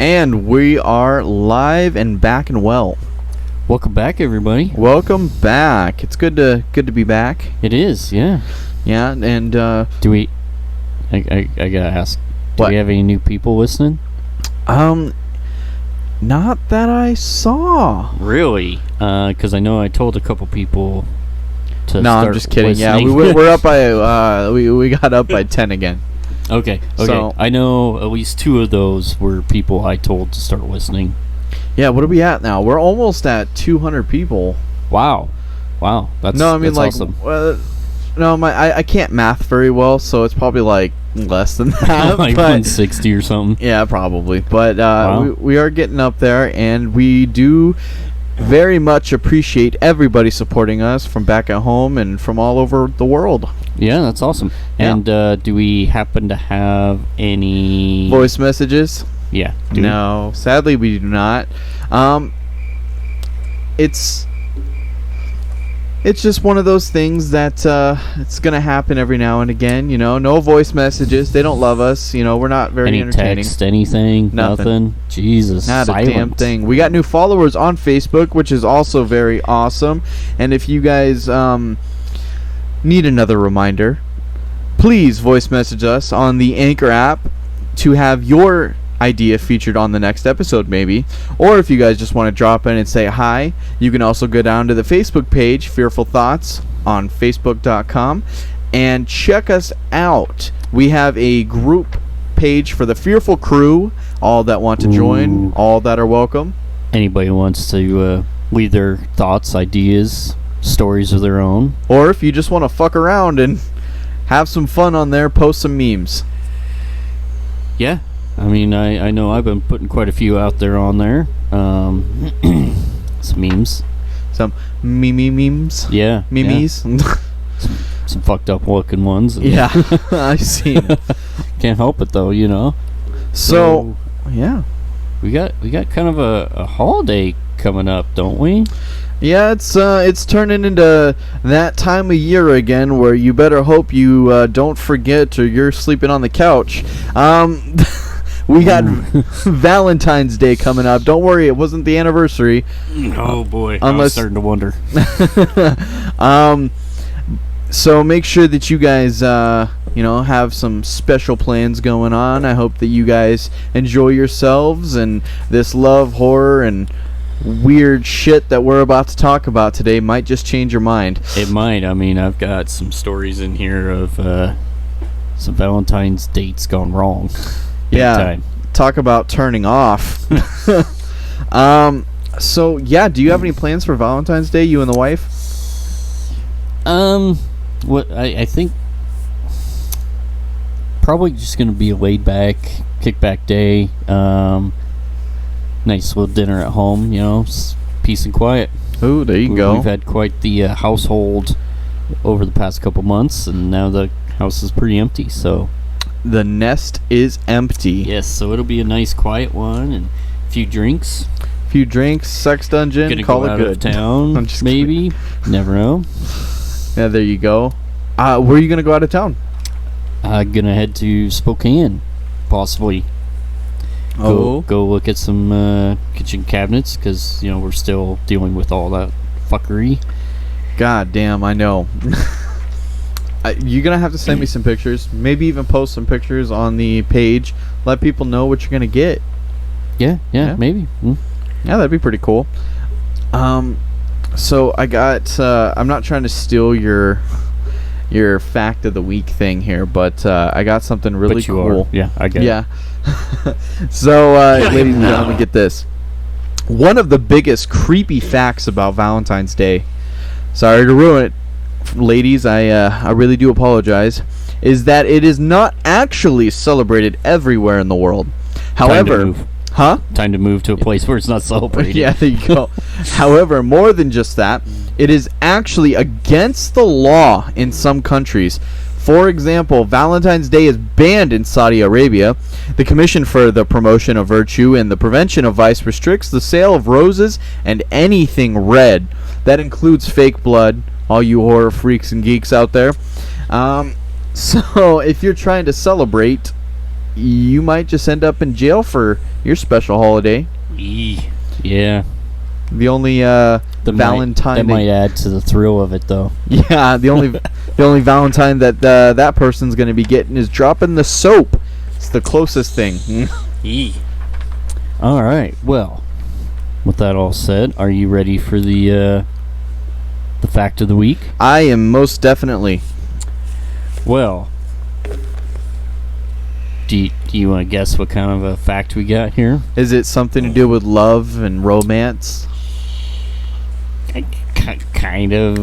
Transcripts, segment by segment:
And we are live and back and well. Welcome back, everybody. Welcome back. It's good to be back. It is, yeah. Yeah, and do we? I gotta ask. Do What? we have any new people listening? Not that I saw. Really? Because I know I told a couple people to. No, start I'm just kidding. listening. Yeah, we're up by we got up by 10 again. Okay. So- I know at least two of those were people I told to start listening. Yeah, what are we at now? We're almost at 200 people. Wow. That's that's awesome. No, I can't math very well, so it's probably like less than that. Like but 160 or something. yeah, probably. But Wow. we are getting up there, and we do very much appreciate everybody supporting us from back at home and from all over the world. Yeah, that's awesome. Yeah. And do we happen to have any Voice messages? Yeah. Do we? No, sadly we do not. It's just one of those things that it's gonna happen every now and again. You know, no voice messages. They don't love us. You know, we're not very Any entertaining. text, anything? Nothing. Jesus, Not silent. a damn thing. We got new followers on Facebook, which is also very awesome. And if you guys need another reminder, please voice message us on the Anchor app to have your idea featured on the next episode, maybe. Or if you guys just want to drop in and say hi, you can also go down to the Facebook page, Fearful Thoughts, on facebook.com, and check us out. We have a group page for the Fearful Crew, all that want to join, Ooh. all that are welcome. Anybody wants to leave their thoughts, ideas, stories of their own? Or if you just want to fuck around and have some fun on there, post some memes. Yeah. I mean, I know I've been putting quite a few out there on there. Some memes. Some memes. Yeah. Memes. Yeah. Some fucked up looking ones. Yeah, I've seen it. Can't help it though, you know. So, yeah. we got kind of a holiday coming up, don't we? Yeah, it's turning into that time of year again where you better hope you don't forget or you're sleeping on the couch. We got Valentine's Day coming up. Don't worry, it wasn't the anniversary. Oh boy, I Unless- was starting to wonder. So make sure that you guys, have some special plans going on. I hope that you guys enjoy yourselves, and this love, horror, and weird shit that we're about to talk about today might just change your mind. It might. I mean, I've got some stories in here of some Valentine's dates gone wrong. Big time. Talk about turning off. So yeah, do you have any plans for Valentine's Day, you and the wife? What I think probably just gonna be a laid back, kickback day. Nice little dinner at home, peace and quiet. Ooh, there you go. We've had quite the household over the past couple months, and now the house is pretty empty. So The nest is empty. yes, so it'll be a nice quiet one and a few drinks. Few drinks, sex dungeon, Gonna call go it out good. of town, I'm just maybe. Never know. Yeah, there you go. Where are you gonna go out of town? Gonna head to Spokane, possibly. Oh. Go look at some kitchen cabinets because we're still dealing with all that fuckery. God damn, I know. You're gonna have to send me some pictures. Maybe even post some pictures on the page. Let people know what you're gonna get. Yeah, maybe. Yeah, that'd be pretty cool. So I got. I'm not trying to steal your fact of the week thing here, but I got something really But you cool. are. Yeah, I get it. Yeah. So, ladies and gentlemen, get this. One of the biggest creepy facts about Valentine's Day, sorry to ruin it, ladies, I really do apologize, is that it is not actually celebrated everywhere in the world. However, Time to move to a place where it's not celebrated. yeah, there you go. However, more than just that, it is actually against the law in some countries. For example, Valentine's Day is banned in Saudi Arabia. The Commission for the Promotion of Virtue and the Prevention of Vice restricts the sale of roses and anything red. That includes fake blood, all you horror freaks and geeks out there. So, if you're trying to celebrate you might just end up in jail for your special holiday. Yeah. The only Valentine that might add to the thrill of it, though. Yeah, the only Valentine that that person's gonna be getting is dropping the soap. It's the closest thing. All right. Well, with that all said, are you ready for the fact of the week? I am most definitely. Well, do you want to guess what kind of a fact we got here? Is it something to do with love and romance? Kind of,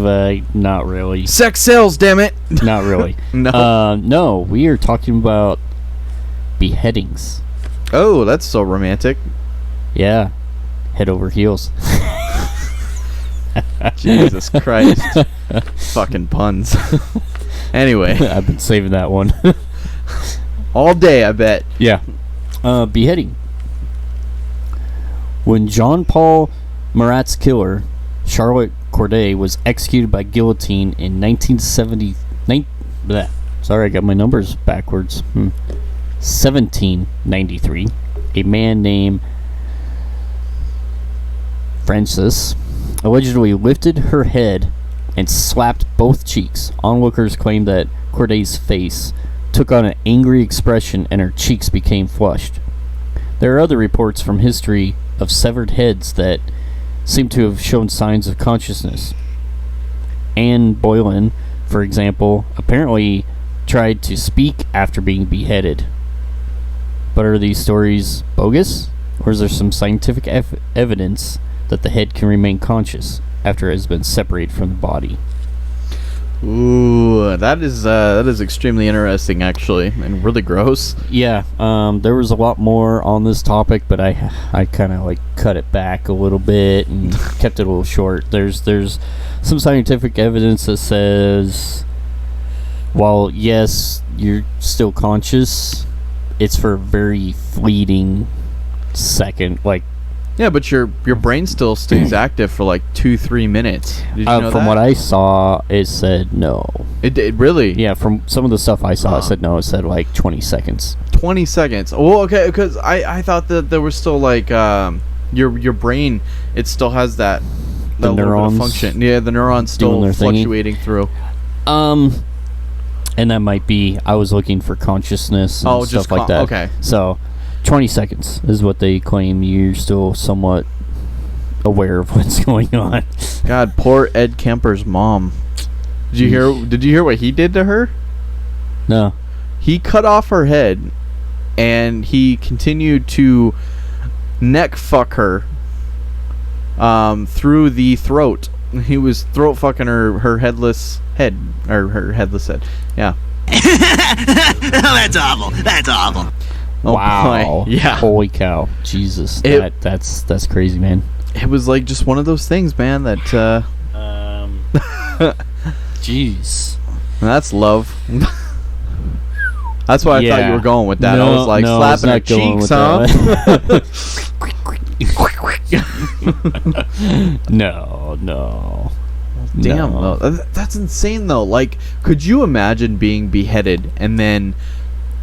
not really. Sex sells, damn it. Not really. No. No, we are talking about beheadings. Oh, that's so romantic. Yeah. Head over heels. Jesus Christ. Fucking puns. Anyway. I've been saving that one. All day, I bet. Yeah. Beheading. When Jean-Paul Marat's killer, Charlotte Corday, was executed by guillotine in 1970... Sorry, I got my numbers backwards. 1793. A man named Francis allegedly lifted her head and slapped both cheeks. Onlookers claimed that Corday's face took on an angry expression and her cheeks became flushed. There are other reports from history of severed heads that seem to have shown signs of consciousness. Anne Boleyn, for example, apparently tried to speak after being beheaded. But are these stories bogus? Or is there some scientific evidence that the head can remain conscious after it has been separated from the body? Ooh, that is extremely interesting, actually, and really gross. Yeah, there was a lot more on this topic, but I kind of like cut it back a little bit and kept it a little short. There's some scientific evidence that says, while yes, you're still conscious, it's for a very fleeting second, like. Yeah, but your brain still stays active for like 2-3 minutes. Did you know from that? what I saw, it said no. It really? Yeah, from some of the stuff I saw, it said no. It said like 20 seconds. 20 seconds. Oh, okay, because I thought that there was still like your brain, it still has that The neurons function. Yeah, the neurons doing still their thingy. fluctuating through. And that might be, I was looking for consciousness and stuff like that. Okay. So 20 seconds is what they claim. You're still somewhat aware of what's going on. God, poor Ed Kemper's mom. Did you hear what he did to her? No. He cut off her head and he continued to neck fuck her through the throat. He was throat fucking her headless head, or her headless head. Yeah. That's awful. That's awful. Oh, wow. boy. Yeah. Holy cow. Jesus. That's crazy, man. It was like just one of those things, man, that Jeez. that's love. That's why I thought you were going with that. No, I was like slapping her cheeks, huh? No. Damn, No. that's insane though. Like, could you imagine being beheaded and then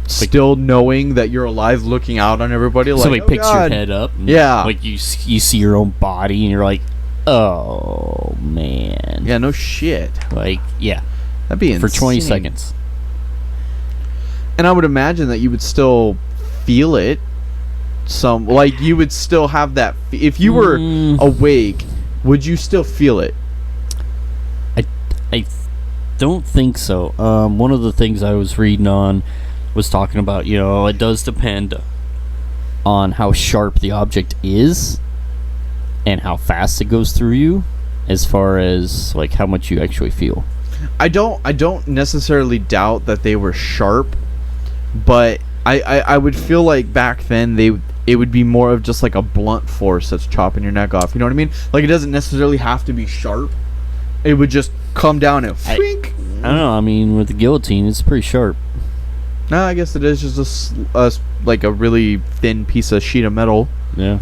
still knowing that you're alive, looking out on everybody? Like, Somebody oh, picks God. your head up. And Yeah. Like you see your own body, and you're like, oh man. Yeah, no shit. Like, yeah. That'd be insane. For 20 seconds. And I would imagine that you would still feel it. Like you would still have that. If you were awake, would you still feel it? I don't think so. One of the things I was reading on was talking about, it does depend on how sharp the object is and how fast it goes through you, as far as like how much you actually feel. I don't necessarily doubt that they were sharp, but I would feel like back then it would be more of just like a blunt force that's chopping your neck off. You know what I mean? Like, it doesn't necessarily have to be sharp. It would just come down and freak. I don't know. I mean, with the guillotine, it's pretty sharp. No, I guess it is just like a really thin piece of sheet of metal. Yeah.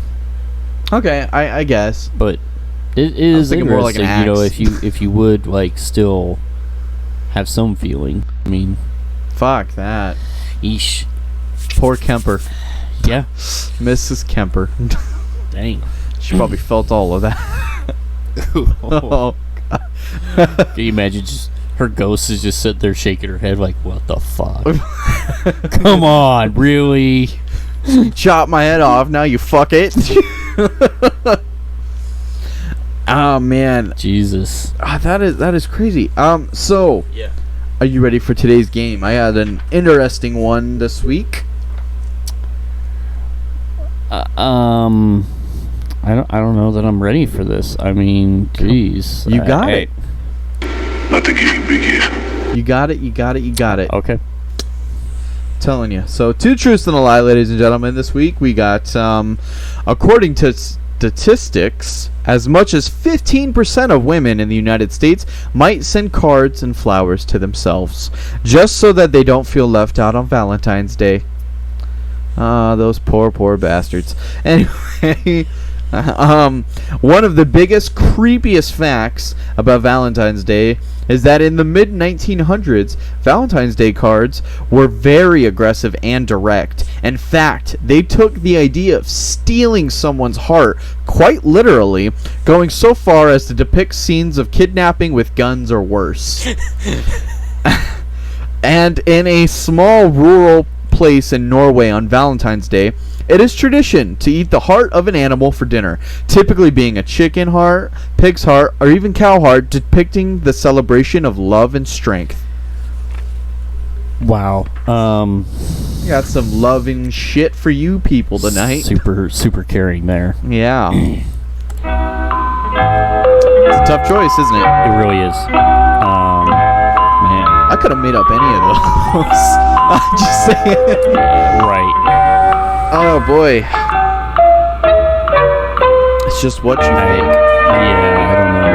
Okay, I guess. But it is thinking more like interesting, an axe. if you would like still have some feeling. I mean, Fuck that. eesh. Poor Kemper. Yeah. Mrs. Kemper. Dang. She probably felt all of that. Oh, Can you imagine just her ghost is just sitting there shaking her head like, what the fuck? Come on, really? chop my head off. Now you fuck it. Oh man, Jesus. that is crazy. So Yeah. are you ready for today's game? I had an interesting one this week. I don't know that I'm ready for this. I mean, jeez. You got it. Let the game begin. You got it. You got it. You got it. Okay. Telling you. So, 2 truths and a lie, ladies and gentlemen. This week we got, according to statistics, as much as 15% of women in the United States might send cards and flowers to themselves, just so that they don't feel left out on Valentine's Day. Those poor bastards. Anyway, one of the biggest, creepiest facts about Valentine's Day is that in the mid-1900s, Valentine's Day cards were very aggressive and direct. In fact, they took the idea of stealing someone's heart quite literally, going so far as to depict scenes of kidnapping with guns or worse. And in a small rural place in Norway on Valentine's Day, it is tradition to eat the heart of an animal for dinner, typically being a chicken heart, pig's heart, or even cow heart, depicting the celebration of love and strength. Wow. Got some loving shit for you people tonight. Super caring there. Yeah. It's a tough choice, isn't it? It really is. Man. I could have made up any of those. I'm just saying. Right. Oh boy. It's just what you think. Yeah, I don't know,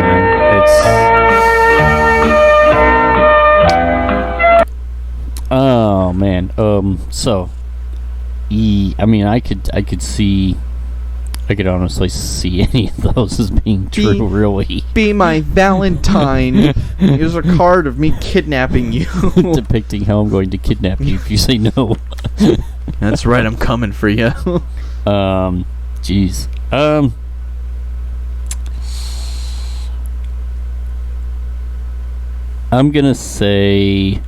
man. Oh man. So, I mean, I could honestly see any of those as being true, really. Be my Valentine. Here's a card of me kidnapping you. Depicting how I'm going to kidnap you if you say no. That's right, I'm coming for you. Jeez. I'm gonna say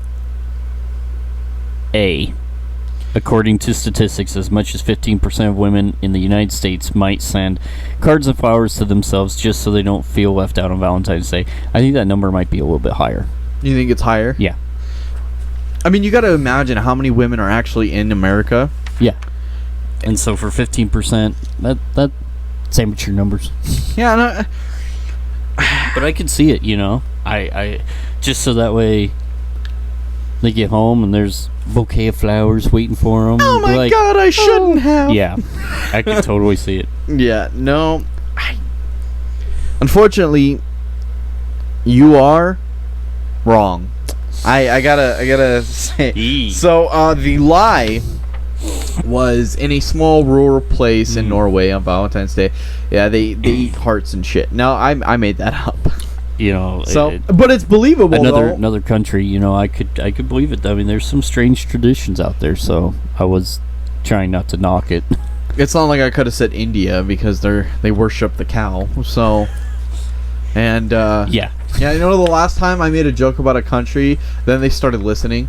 A. According to statistics, as much as 15% of women in the United States might send cards and flowers to themselves just so they don't feel left out on Valentine's Day. I think that number might be a little bit higher. You think it's higher? Yeah. I mean, you got to imagine how many women are actually in America. Yeah. And so for 15%, that's amateur numbers. Yeah, no, But I could see it, you know. I just so that way they get home and there's a bouquet of flowers waiting for them. oh my god, I shouldn't have. Yeah, I can totally see it. Yeah, no. Unfortunately, you are wrong. I gotta say. So, the lie was in a small rural place in Norway on Valentine's Day. Yeah, they eat hearts and shit. No, I made that up. You know, So, but it's believable. another country. You know, I could believe it. I mean, there's some strange traditions out there. So I was trying not to knock it. It's not like I could have said India because they worship the cow. So, and Yeah. you know, the last time I made a joke about a country, then they started listening.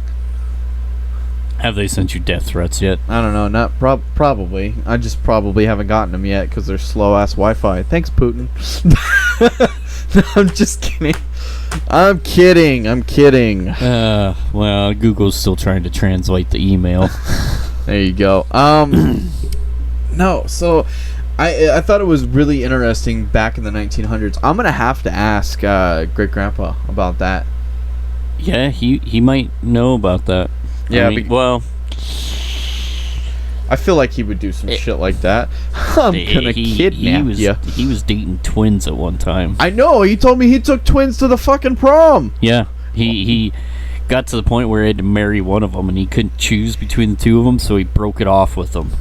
Have they sent you death threats yet? I don't know, not probably. I just probably haven't gotten them yet because they're slow ass Wi-Fi. Thanks, Putin. No, I'm just kidding. I'm kidding. Well, Google's still trying to translate the email. There you go. No, so I thought it was really interesting back in the 1900s. I'm gonna have to ask Great Grandpa about that. Yeah, he might know about that. Yeah, I mean, well, I feel like he would do some shit like that. I'm gonna kidnap you. He was dating twins at one time. I know. He told me he took twins to the fucking prom. Yeah, he got to the point where he had to marry one of them, and he couldn't choose between the two of them, so he broke it off with them.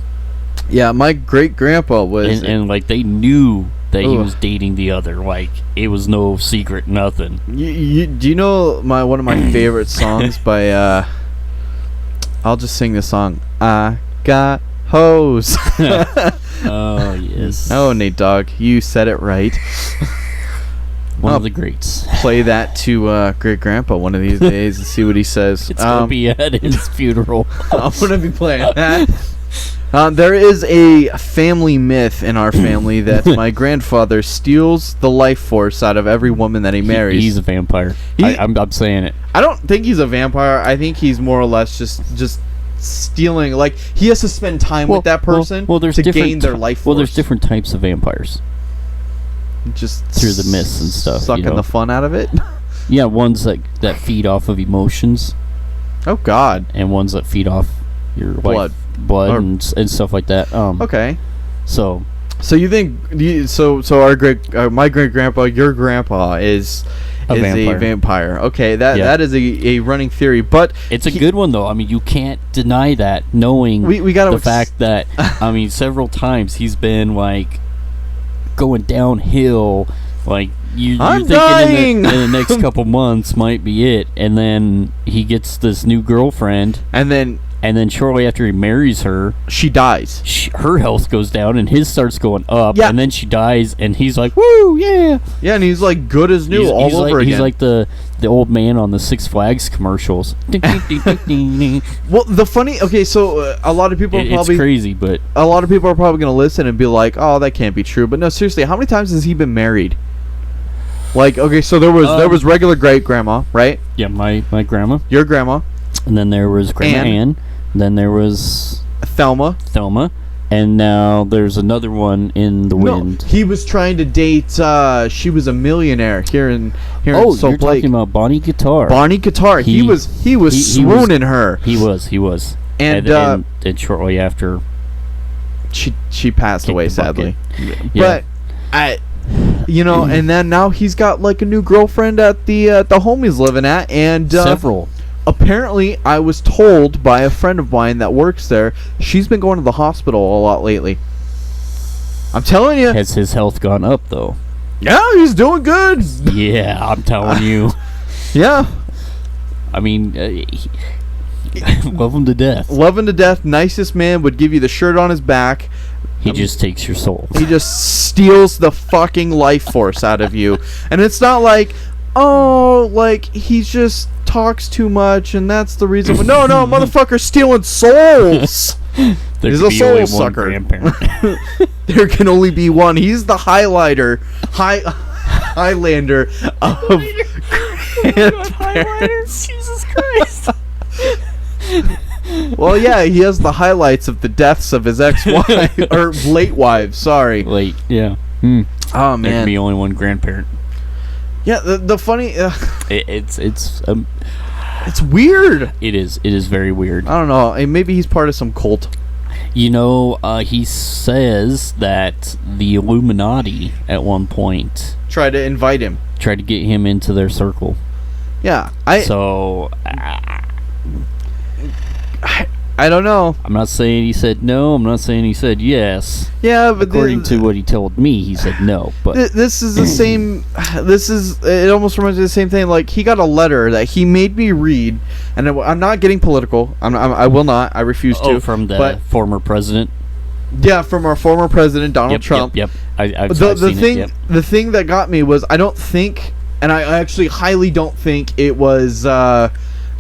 Yeah, my great grandpa was, and like they knew that he was dating the other. Like it was no secret, nothing. do you know one of my favorite songs by? I'll just sing this song. I got hoes. Oh, yes. Oh, Nate Dogg, you said it right. One of the greats. Play that to Great Grandpa one of these days and see what he says. It's going to be at his funeral. I'm going to be playing that. There is a family myth in our family that my grandfather steals the life force out of every woman that he marries. He's a vampire. I'm saying it. I don't think he's a vampire. I think he's more or less just stealing. Like, he has to spend time with that person to gain their life force. Well, there's different types of vampires. Just through the myths and stuff. Sucking the fun out of it? Yeah, ones that feed off of emotions. Oh, God. And ones that feed off your blood and stuff like that. Okay. So you think my great grandpa, your grandpa is a vampire. Okay, that is a running theory, but it's a good one though. I mean, you can't deny that, knowing the fact that several times he's been like going downhill. Like you're thinking in the next couple months might be it, and then he gets this new girlfriend, and then shortly after he marries her, she dies. Her health goes down, and his starts going up, and then she dies, and he's like, "Woo, yeah!" Yeah, and he's like good as new all over again. He's like the old man on the Six Flags commercials. Well, the funny, so a lot of people it's crazy, but a lot of people are probably going to listen and be like, "Oh, that can't be true." But no, seriously, how many times has he been married? Like, so there was regular great grandma, right? Yeah, my grandma, your grandma, and then there was Grandma Ann. Then there was Thelma, and now there's another one in the wind. He was trying to date. She was a millionaire here in Salt you're Lake. Talking about Bonnie Guitar. Bonnie Guitar. He was swooning her. He was. And shortly after, she passed away sadly. Yeah. But and then now he's got like a new girlfriend at the home he's living at, and several. Apparently, I was told by a friend of mine that works there, she's been going to the hospital a lot lately. I'm telling you. Has his health gone up, though? Yeah, he's doing good. Yeah, I'm telling you. Yeah. I mean, love him to death. Love him to death. Nicest man, would give you the shirt on his back. He just takes your soul. He just steals the fucking life force out of you. And it's not like, he just talks too much and that's the reason. But no, motherfucker's stealing souls. He's a soul sucker. There can only be one. He's the Highlander of grandparents. Jesus Christ. Well, yeah, he has the highlights of the deaths of his ex-wife or late wives. Sorry, late. Yeah. Oh man, there can be only one grandparent. Yeah, the funny. It's weird. It is very weird. I don't know. Maybe he's part of some cult. He says that the Illuminati at one point tried to invite him, tried to get him into their circle. Yeah, I don't know. I'm not saying he said no. I'm not saying he said yes. Yeah, but according to what he told me, he said no. But this is the same. It almost reminds me of the same thing. Like, he got a letter that he made me read, and I'm not getting political. I will not. I refuse to. From the former president. Yeah, from our former president, Donald Trump. Yep. I've seen it. Yep. The thing that got me was, I don't think, and I actually highly don't think it was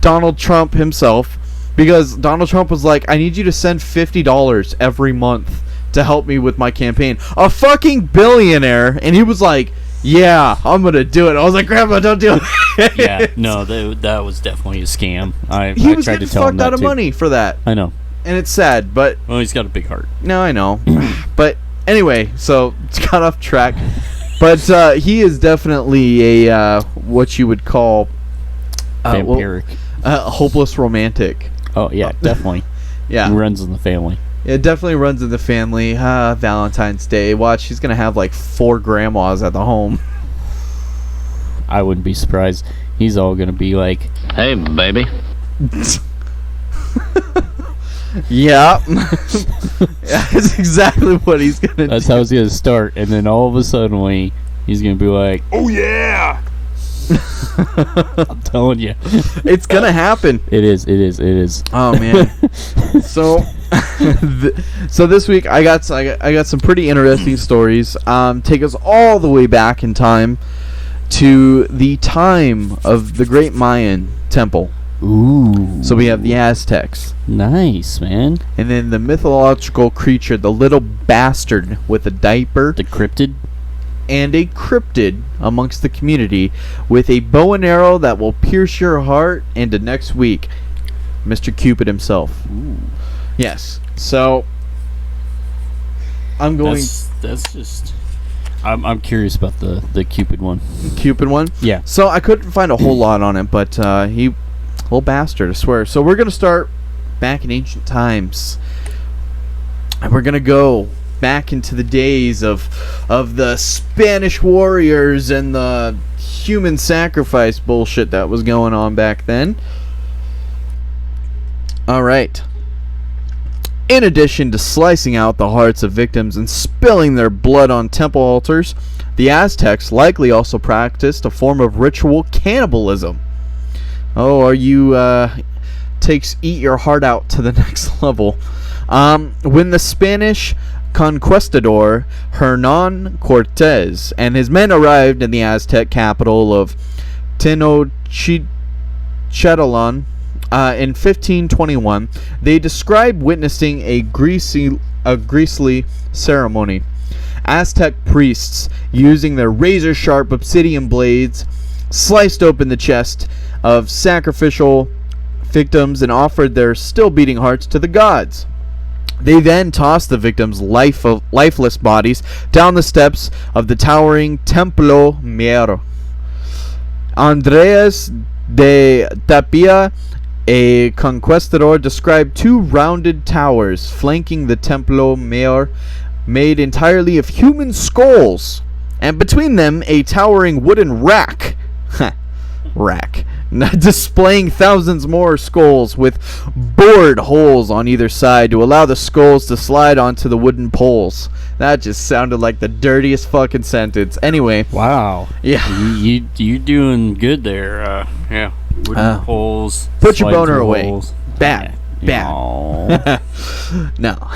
Donald Trump himself. Because Donald Trump was like, I need you to send $50 every month to help me with my campaign. A fucking billionaire. And he was like, yeah, I'm going to do it. I was like, Grandma, don't do it. Yeah, no, that was definitely a scam. He was getting fucked out of money for that. I know. And it's sad, but... Well, he's got a big heart. No, I know. But anyway, so it's got off track. But he is definitely a, what you would call... vampiric. Hopeless romantic. Oh, yeah, definitely. Yeah. He runs in the family. It definitely runs in the family. Valentine's Day. Watch, he's going to have like 4 grandmas at the home. I wouldn't be surprised. He's all going to be like, hey, baby. Yeah. That's exactly what he's going to do. That's how he's going to start. And then all of a sudden, he's going to be like, oh, yeah. I'm telling you. It's gonna happen. It is. Oh man. So so this week I got some pretty interesting stories. Take us all the way back in time to the time of the Great Mayan Temple. Ooh. So we have the Aztecs. Nice, man. And then the mythological creature, the little bastard with a diaper. The cryptid? And a cryptid amongst the community with a bow and arrow that will pierce your heart into next week. Mr. Cupid himself. Ooh. Yes. So I'm going. That's just. I'm curious about the Cupid one. Cupid one. Yeah. So I couldn't find a whole lot on it, but he, little bastard, I swear. So we're gonna start back in ancient times, and we're gonna go back into the days of the Spanish warriors and the human sacrifice bullshit that was going on back then. All right. In addition to slicing out the hearts of victims and spilling their blood on temple altars, the Aztecs likely also practiced a form of ritual cannibalism. Oh, are you takes eat your heart out to the next level. When the Spanish conquistador Hernan Cortez and his men arrived in the Aztec capital of Tenochtitlan in 1521, they described witnessing a grisly ceremony. Aztec priests, using their razor-sharp obsidian blades, sliced open the chest of sacrificial victims and offered their still-beating hearts to the gods. They then tossed the victims' lifeless bodies down the steps of the towering Templo Mayor. Andreas de Tapia, a conquistador, described two rounded towers flanking the Templo Mayor, made entirely of human skulls, and between them a towering wooden rack. Displaying thousands more skulls with bored holes on either side to allow the skulls to slide onto the wooden poles. That just sounded like the dirtiest fucking sentence. Anyway. Wow. Yeah. You doing good there. Yeah. Wooden holes. Put your boner away. Holes. Bad. Bad. Now,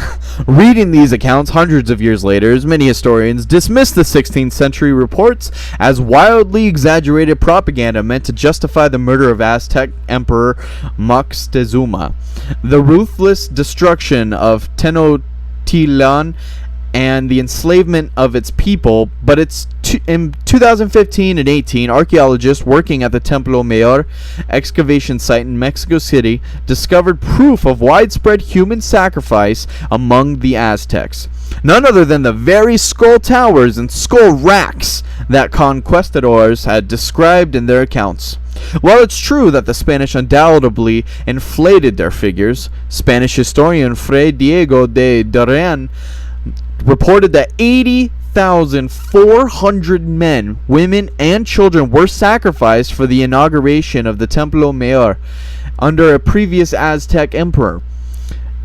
reading these accounts hundreds of years later, many historians dismiss the 16th century reports as wildly exaggerated propaganda meant to justify the murder of Aztec Emperor Moctezuma, the ruthless destruction of Tenochtitlan, and the enslavement of its people. But in 2015 and 18, archaeologists working at the Templo Mayor excavation site in Mexico City discovered proof of widespread human sacrifice among the Aztecs. None other than the very skull towers and skull racks that conquistadors had described in their accounts. While it's true that the Spanish undoubtedly inflated their figures, Spanish historian Fray Diego de Duran reported that 80,400 men, women, and children were sacrificed for the inauguration of the Templo Mayor under a previous Aztec emperor.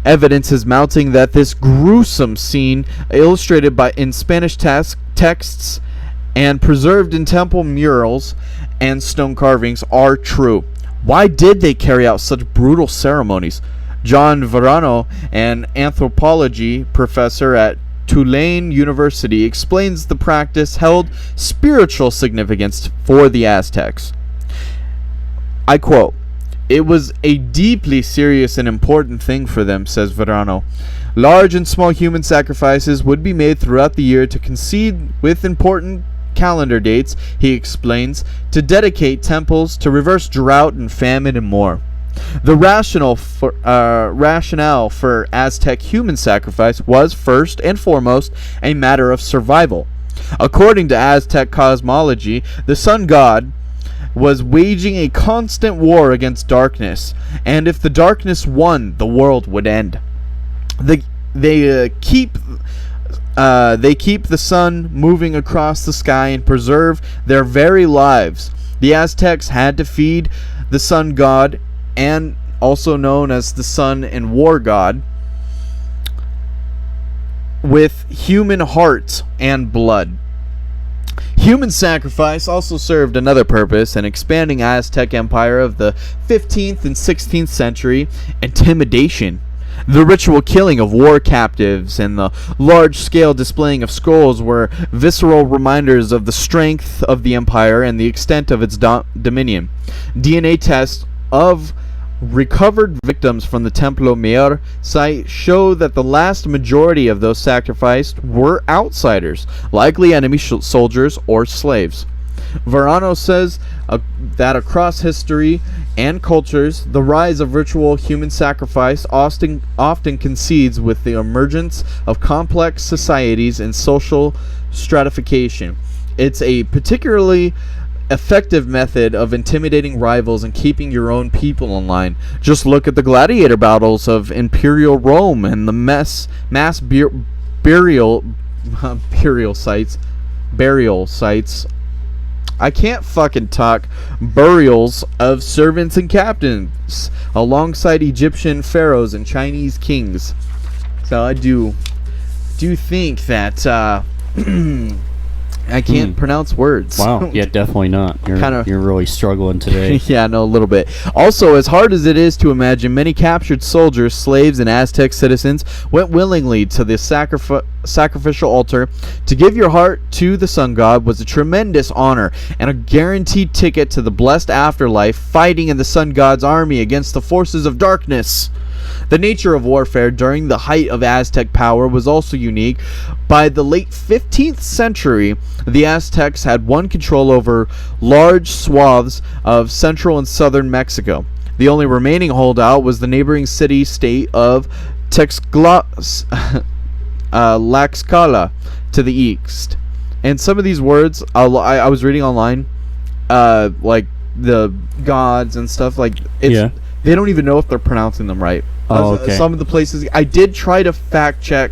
Evidence is mounting that this gruesome scene, illustrated in Spanish texts and preserved in temple murals and stone carvings, are true. Why did they carry out such brutal ceremonies? John Verano, an anthropology professor at Tulane University, explains the practice held spiritual significance for the Aztecs. I quote, "It was a deeply serious and important thing for them," says Verano. Large and small human sacrifices would be made throughout the year to coincide with important calendar dates, he explains, to dedicate temples, to reverse drought and famine, and more. The rationale for Aztec human sacrifice was, first and foremost, a matter of survival. According to Aztec cosmology, the sun god was waging a constant war against darkness, and if the darkness won, the world would end. They keep the sun moving across the sky and preserve their very lives. The Aztecs had to feed the sun god, and also known as the sun and war god, with human hearts and blood. Human sacrifice also served another purpose in expanding Aztec empire of the 15th and 16th century: intimidation. The ritual killing of war captives and the large-scale displaying of skulls were visceral reminders of the strength of the empire and the extent of its dominion. DNA tests of recovered victims from the Templo Mayor site show that the vast majority of those sacrificed were outsiders, likely enemy soldiers or slaves. Verano says that across history and cultures, the rise of ritual human sacrifice often coincides with the emergence of complex societies and social stratification. It's a particularly effective method of intimidating rivals and keeping your own people in line. Just look at the gladiator battles of imperial Rome and the mass burial sites. I can't fucking talk. Burials of servants and captains alongside Egyptian pharaohs and Chinese kings. So I do think that I can't pronounce words. Wow. Yeah, definitely not. You're really struggling today. Yeah, no, a little bit. Also, as hard as it is to imagine, many captured soldiers, slaves, and Aztec citizens went willingly to the sacrificial altar. To give your heart to the sun god was a tremendous honor and a guaranteed ticket to the blessed afterlife, fighting in the sun god's army against the forces of darkness. The nature of warfare during the height of Aztec power was also unique. By the late 15th century, the Aztecs had won control over large swaths of central and southern Mexico. The only remaining holdout was the neighboring city-state of Tlaxcala to the east. And some of these words, I was reading online, like the gods and stuff, like it's they don't even know if they're pronouncing them right. Oh, okay. Some of the places I did try to fact check,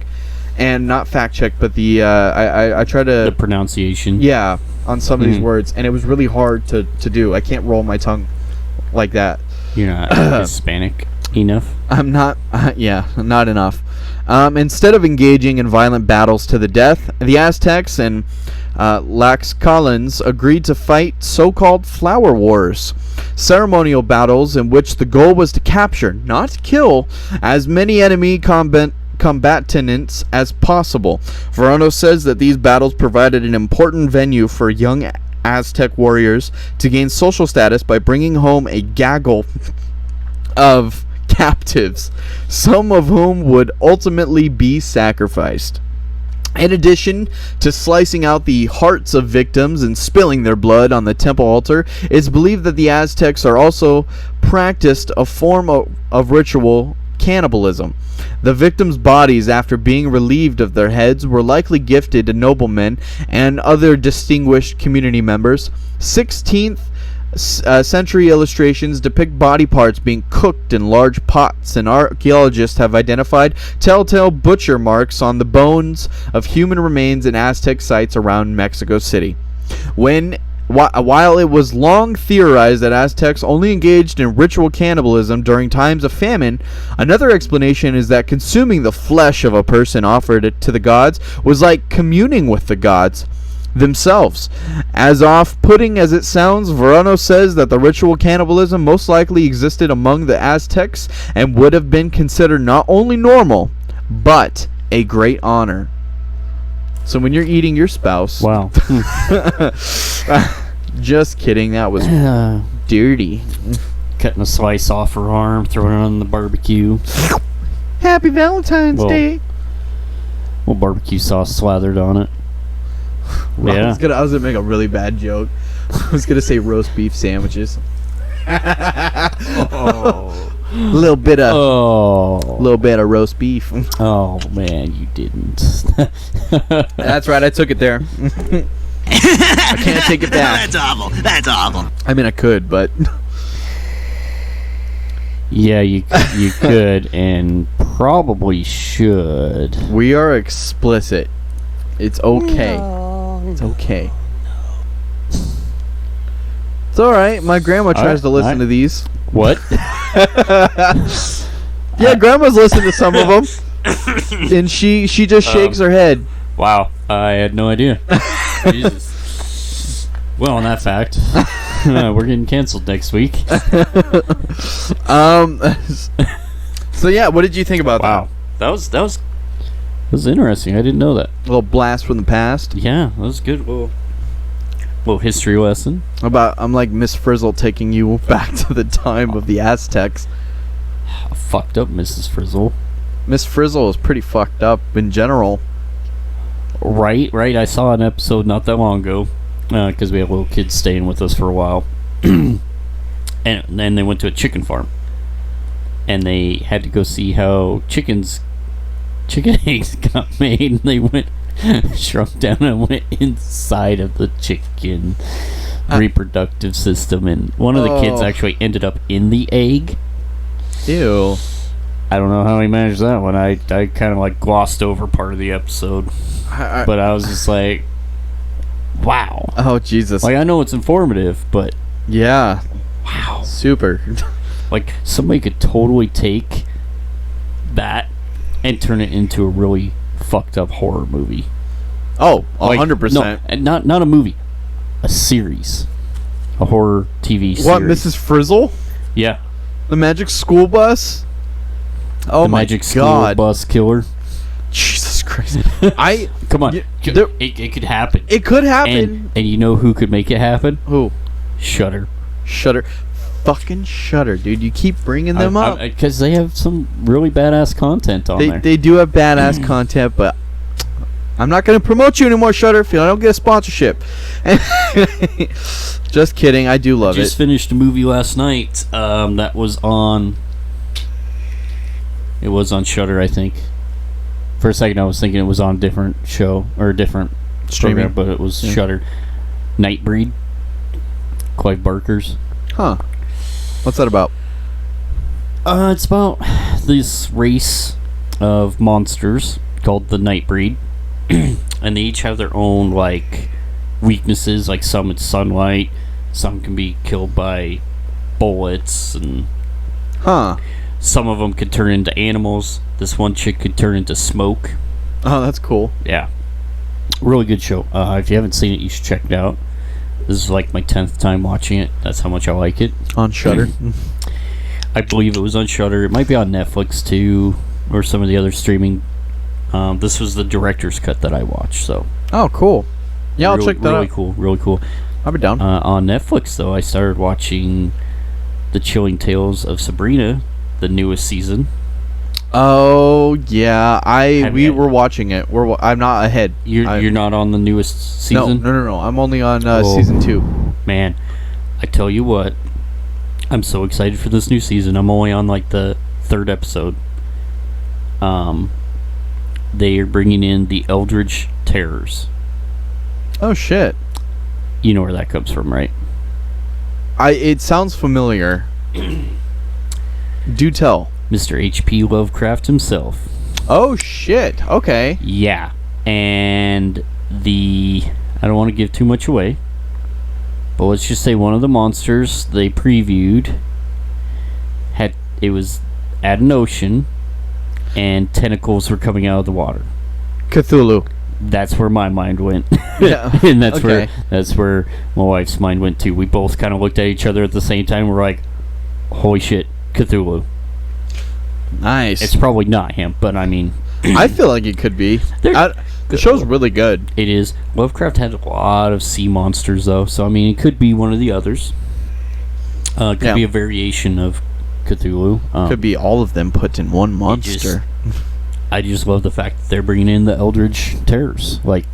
and not fact check, but the I tried to the pronunciation. Yeah, on some of these words, and it was really hard to do. I can't roll my tongue like that. You're not Hispanic enough. I'm not. Not enough. Instead of engaging in violent battles to the death, the Aztecs and Tlaxcalans agreed to fight so-called flower wars, ceremonial battles in which the goal was to capture, not kill, as many enemy combatants as possible. Verano says that these battles provided an important venue for young Aztec warriors to gain social status by bringing home a gaggle of captives, some of whom would ultimately be sacrificed. In addition to slicing out the hearts of victims and spilling their blood on the temple altar, it's believed that the Aztecs are also practiced a form of ritual cannibalism. The victims' bodies, after being relieved of their heads, were likely gifted to noblemen and other distinguished community members. 16th century illustrations depict body parts being cooked in large pots, and archaeologists have identified telltale butcher marks on the bones of human remains in Aztec sites around Mexico City. While it was long theorized that Aztecs only engaged in ritual cannibalism during times of famine, another explanation is that consuming the flesh of a person offered to the gods was like communing with the gods themselves. As off-putting as it sounds, Verano says that the ritual cannibalism most likely existed among the Aztecs and would have been considered not only normal, but a great honor. So when you're eating your spouse... Wow. Just kidding, that was dirty. Cutting a slice off her arm, throwing it on the barbecue. Happy Valentine's Day! Well, barbecue sauce slathered on it. I was gonna make a really bad joke. I was gonna say roast beef sandwiches. A little bit of roast beef. Oh man, you didn't. That's right, I took it there. I can't take it back. That's awful. I mean, I could, but yeah, you could and probably should. We are explicit. It's okay. It's okay. It's alright. My grandma tries to listen to these. What? Yeah, grandma's listened to some of them. And she just shakes her head. Wow. I had no idea. Jesus. Well, on that fact, we're getting canceled next week. So yeah, what did you think about Wow, that was interesting. I didn't know that. that? A little blast from the past. Yeah, that was good. Little history lesson. I'm like Miss Frizzle taking you back to the time of the Aztecs. Fucked up, Mrs. Frizzle. Miss Frizzle is pretty fucked up in general. Right. I saw an episode not that long ago because we had little kids staying with us for a while, and then they went to a chicken farm, and they had to go see how chicken eggs got made. And they shrunk down and went inside of the chicken reproductive system, and one of the kids actually ended up in the egg. Ew. I don't know how he managed that one. I kind of like glossed over part of the episode, but I was just like, wow. Oh Jesus. Like, I know it's informative, but yeah. wow. Super. Like, somebody could totally take that and turn it into a really fucked up horror movie. Oh, Like, 100%. No, not a movie, a series, a horror TV series. What, Mrs. Frizzle? Yeah, The Magic School Bus? Oh the my Magic School God. Bus Killer. Jesus Christ. Come on, there- it could happen. It could happen. And you know who could make it happen? Who? Shudder. Shudder. Fucking Shudder, dude. You keep bringing them up. Because they have some really badass content on there. They do have badass content, but I'm not going to promote you anymore, Shudder, if I don't get a sponsorship. Just kidding. I do love Just it. finished a movie last night that was on... It was on Shudder, I think. For a second, I was thinking it was on a different show or a different Streaming. program, but it was Shudder. Nightbreed. Clive Barker's. Huh. What's that about? It's about this race of monsters called the Nightbreed, and they each have their own like weaknesses. Like, some it's sunlight, some can be killed by bullets, and Huh. some of them could turn into animals. This one chick could turn into smoke. Oh, that's cool. Yeah, really good show. If you haven't seen it, you should check it out. This is like my 10th time watching it. That's how much I like it. On Shudder. I believe it was on Shudder. It might be on Netflix too, or some of the other streaming. This was the director's cut that I watched. So Oh, cool. Yeah, I'll really, check that really out. cool, really cool. I'll be down. On Netflix though, I started watching The Chilling Tales of Sabrina, the newest season. Oh, yeah. We you- were watching it. I'm not ahead. You're not on the newest season? No. I'm only on Oh. season 2. Man, I tell you what, I'm so excited for this new season. I'm only on like the 3rd episode. They are bringing in the Eldritch Terrors. Oh, shit. You know where that comes from, right? It sounds familiar. Do tell. Mr. H.P. Lovecraft himself. Oh, shit. Okay. Yeah. And I don't want to give too much away, but let's just say one of the monsters they previewed it was at an ocean, and tentacles were coming out of the water. Cthulhu. That's where my mind went. Yeah. And that's Okay. where my wife's mind went too. We both kind of looked at each other at the same time. We're like, holy shit, Cthulhu. Nice. It's probably not him, but I mean, I feel like it could be. The show's really good. it is. Lovecraft had a lot of sea monsters, though, so I mean, it could be one of the others. It could be a variation of Cthulhu. Could be all of them put in one monster. I just love the fact that they're bringing in the Eldritch Terrors. Like,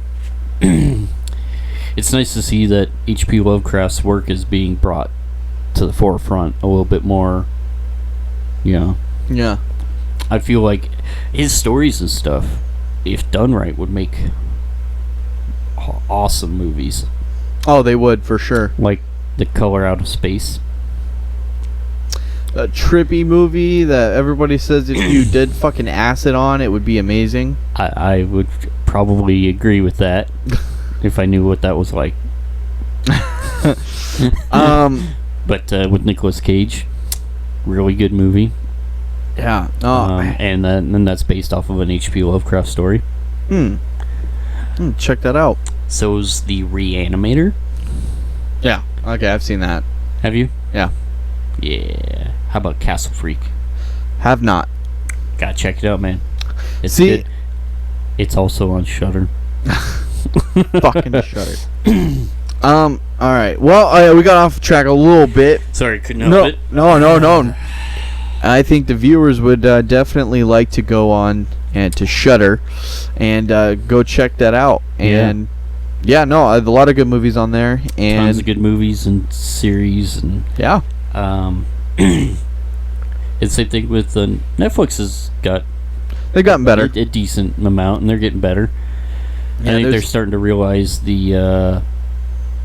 it's nice to see that H.P. Lovecraft's work is being brought to the forefront a little bit more. You know, Yeah. I feel like his stories and stuff, if done right, would make awesome movies. Oh, they would, for sure. Like The Color Out of Space. A trippy movie that everybody says if you did fucking acid on, it would be amazing. I would probably agree with that if I knew what that was like. But with Nicolas Cage, really good movie. Yeah. Oh, And then that's based off of an H.P. Lovecraft story. check that out. So's The Reanimator. Yeah. Okay, I've seen that. Have you? Yeah. Yeah. How about Castle Freak? Have not. Gotta check it out, man. It's See- good. It's also on Shudder. Fucking Shudder. All right. Well, we got off track a little bit. Sorry, couldn't help it. No. I think the viewers would definitely like to go on and to Shudder and go check that out. And a lot of good movies on there. And Tons of good movies and series and yeah. it's the same thing with Netflix has got They've gotten better. a decent amount, and they're getting better. Yeah, I think they're starting to realize the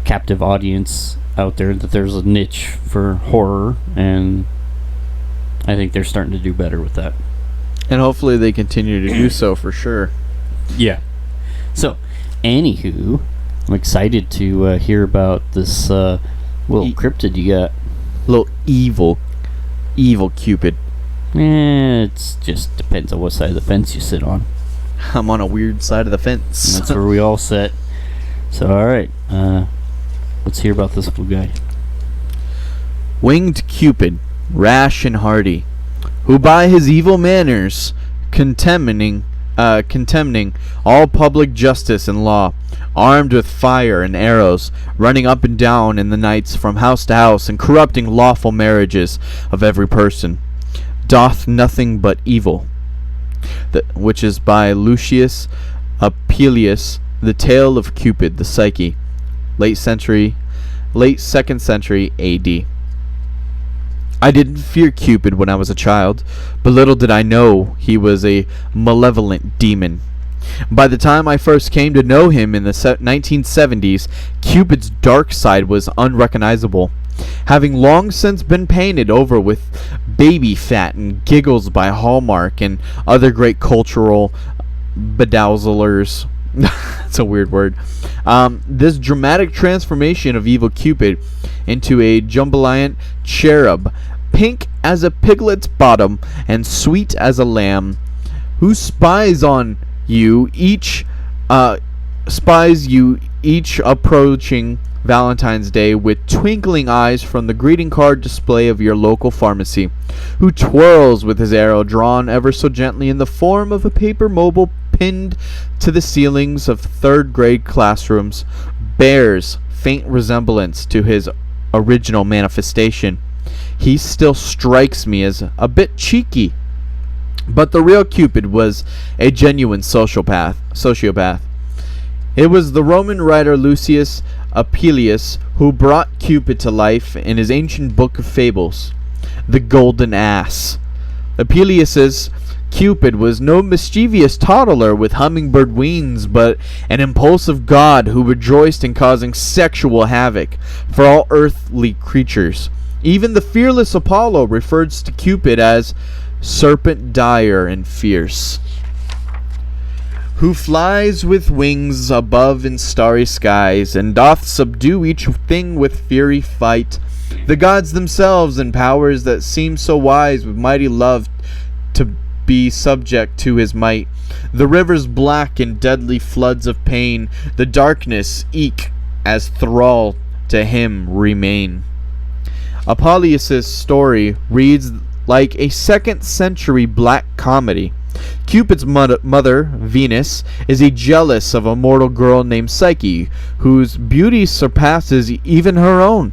captive audience out there, that there's a niche for horror, and I think they're starting to do better with that. And hopefully they continue to do so for sure. Yeah. So, anywho, I'm excited to hear about this little cryptid you got. Little evil Cupid. It just depends on what side of the fence you sit on. I'm on a weird side of the fence. That's where we all sit. So, alright. Let's hear about this little guy. Winged Cupid, rash and hardy, who by his evil manners contemning all public justice and law, armed with fire and arrows, running up and down in the nights from house to house, and corrupting lawful marriages of every person, doth nothing but evil. Which is by Lucius Apelius, The Tale of Cupid the Psyche, late 2nd century AD. I didn't fear Cupid when I was a child, but little did I know he was a malevolent demon. By the time I first came to know him in the 1970s, Cupid's dark side was unrecognizable, having long since been painted over with baby fat and giggles by Hallmark and other great cultural bedazzlers. That's a weird word. This dramatic transformation of evil Cupid into a jambalaya cherub, pink as a piglet's bottom and sweet as a lamb, who spies you each approaching Valentine's Day with twinkling eyes from the greeting card display of your local pharmacy, who twirls with his arrow drawn ever so gently in the form of a paper mobile pinned to the ceilings of third-grade classrooms, bears faint resemblance to his original manifestation. He still strikes me as a bit cheeky, but the real Cupid was a genuine sociopath. It was the Roman writer Lucius Apelius who brought Cupid to life in his ancient book of fables, The Golden Ass. Apelius's Cupid was no mischievous toddler with hummingbird wings, but an impulsive god who rejoiced in causing sexual havoc for all earthly creatures. Even the fearless Apollo refers to Cupid as serpent dire and fierce, who flies with wings above in starry skies, and doth subdue each thing with fiery fight. The gods themselves and powers that seem so wise with mighty love to be subject to his might. The rivers black in deadly floods of pain, the darkness eke as thrall to him remain. Apuleius' story reads like a 2nd century black comedy. Cupid's mother, Venus, is jealous of a mortal girl named Psyche, whose beauty surpasses even her own.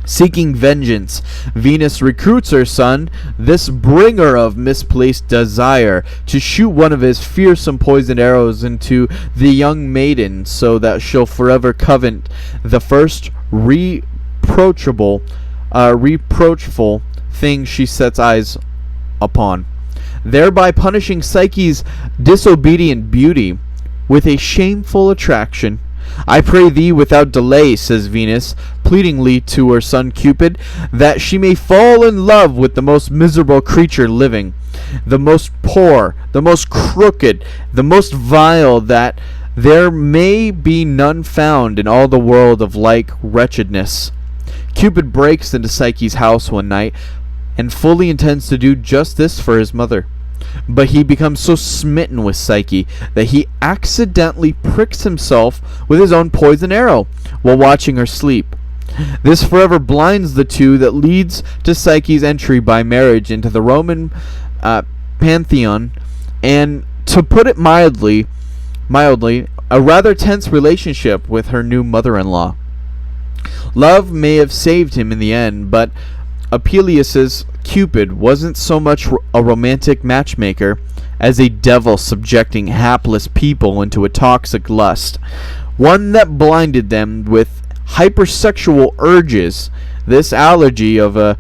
Seeking vengeance, Venus recruits her son, this bringer of misplaced desire, to shoot one of his fearsome poisoned arrows into the young maiden, so that she'll forever covet the first reproachful thing she sets eyes upon, thereby punishing Psyche's disobedient beauty with a shameful attraction. I pray thee without delay, says Venus, pleadingly to her son Cupid, that she may fall in love with the most miserable creature living, the most poor, the most crooked, the most vile, that there may be none found in all the world of like wretchedness. Cupid breaks into Psyche's house one night, and fully intends to do just this for his mother. But he becomes so smitten with Psyche that he accidentally pricks himself with his own poison arrow while watching her sleep. This forever blinds the two that leads to Psyche's entry by marriage into the Roman pantheon, and, to put it mildly, a rather tense relationship with her new mother-in-law. Love may have saved him in the end, but Apellius's Cupid wasn't so much a romantic matchmaker as a devil subjecting hapless people into a toxic lust, one that blinded them with hypersexual urges. This allergy of a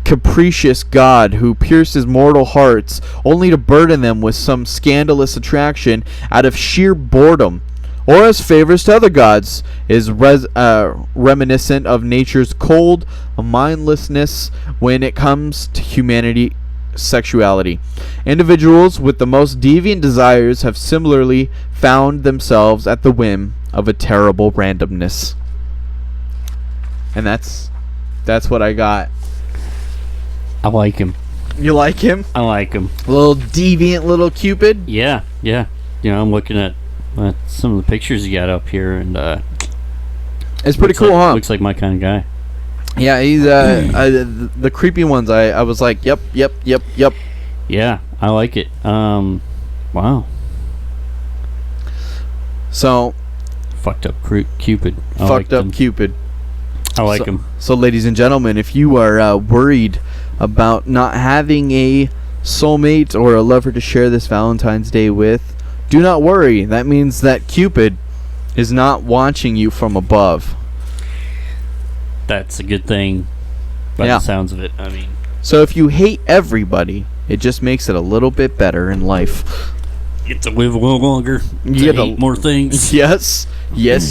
capricious god who pierces mortal hearts only to burden them with some scandalous attraction out of sheer boredom, or as favors to other gods, is reminiscent of nature's cold mindlessness when it comes to humanity sexuality. Individuals with the most deviant desires have similarly found themselves at the whim of a terrible randomness. And that's what I got. I like him. You like him? I like him. A little deviant little Cupid? Yeah. You know, I'm looking at some of the pictures you got up here, and it's pretty cool, huh? Looks like my kind of guy. Yeah, he's the creepy ones. I was like, yep. Yeah, I like it. Wow. So, fucked up Cupid. Cupid. I like him. So, ladies and gentlemen, if you are worried about not having a soulmate or a lover to share this Valentine's Day with, do not worry. That means that Cupid is not watching you from above. That's a good thing, by the sounds of it. I mean, so if you hate everybody, it just makes it a little bit better in life. You get to live a little longer. You get hate more things. Yes,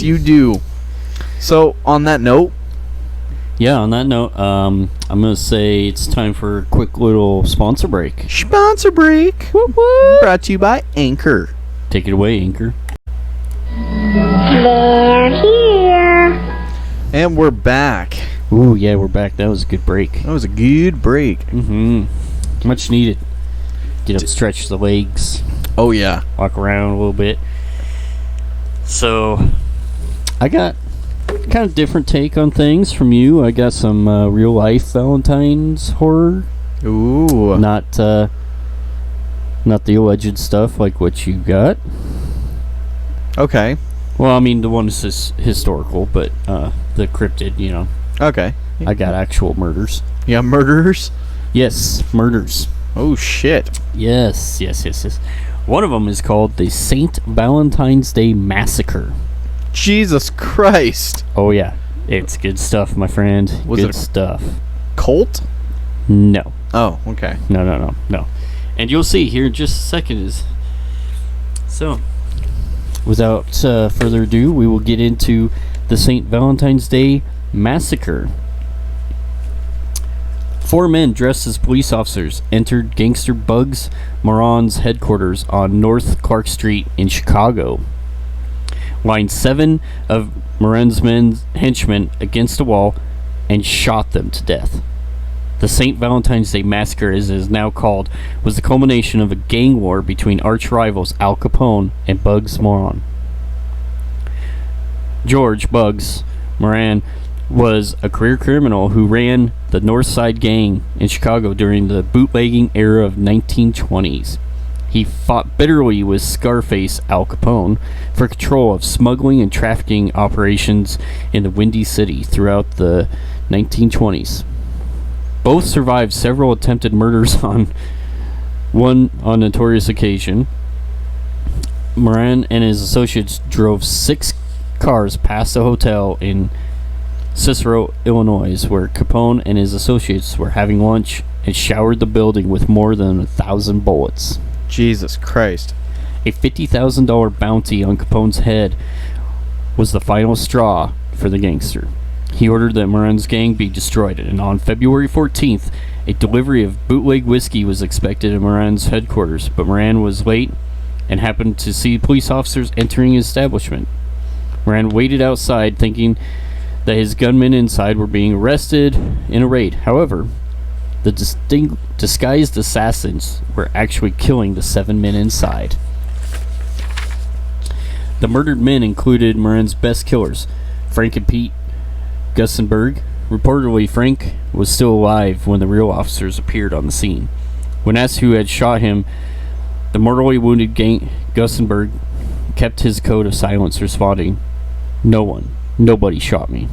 you do. So on that note, I'm gonna say it's time for a quick little sponsor break. Sponsor break. Brought to you by Anchor. Take it away, Anchor. They're here. And we're back. Ooh, yeah, we're back. That was a good break. That was a good break. Mm-hmm. Much needed. Get up, stretch the legs. Oh, yeah. Walk around a little bit. So, I got kind of different take on things from you. I got some real-life Valentine's horror. Ooh. Not the alleged stuff like what you got. Okay. Well, I mean, the one is historical, but the cryptid, you know. Okay. I got actual murders. Yeah, murderers? Yes, murders. Oh, shit. Yes. One of them is called the St. Valentine's Day Massacre. Jesus Christ. Oh, yeah. It's good stuff, my friend. Was good it stuff. Cult? No. Oh, okay. No. And you'll see here in just a second So, without further ado, we will get into the St. Valentine's Day Massacre. 4 men dressed as police officers entered gangster Bugs Moran's headquarters on North Clark Street in Chicago, lined 7 of Moran's henchmen against a wall, and shot them to death. The St. Valentine's Day Massacre, as it is now called, was the culmination of a gang war between arch rivals Al Capone and Bugs Moran. George Bugs Moran was a career criminal who ran the North Side Gang in Chicago during the bootlegging era of 1920s. He fought bitterly with Scarface Al Capone for control of smuggling and trafficking operations in the Windy City throughout the 1920s. Both survived several attempted murders on notorious occasion. Moran and his associates drove 6 cars past a hotel in Cicero, Illinois, where Capone and his associates were having lunch, and showered the building with more than 1,000 bullets. Jesus Christ. A $50,000 bounty on Capone's head was the final straw for the gangster. He ordered that Moran's gang be destroyed, and on February 14th, a delivery of bootleg whiskey was expected at Moran's headquarters, but Moran was late and happened to see police officers entering his establishment. Moran waited outside, thinking that his gunmen inside were being arrested in a raid. However, the disguised assassins were actually killing the 7 men inside. The murdered men included Moran's best killers, Frank and Pete Gussenberg. Reportedly, Frank was still alive when the real officers appeared on the scene. When asked who had shot him, the mortally wounded Gussenberg kept his code of silence, responding, "No one. Nobody shot me."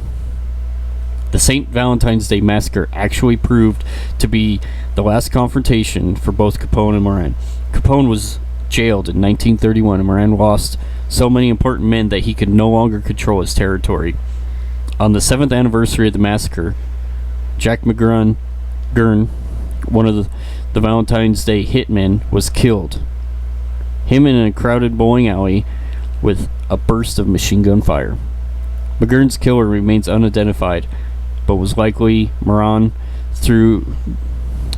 The St. Valentine's Day Massacre actually proved to be the last confrontation for both Capone and Moran. Capone was jailed in 1931, and Moran lost so many important men that he could no longer control his territory. On the 7th anniversary of the massacre, Jack McGurn, one of the Valentine's Day hitmen, was killed. Him in a crowded bowling alley with a burst of machine gun fire. McGurn's killer remains unidentified, but was likely Moran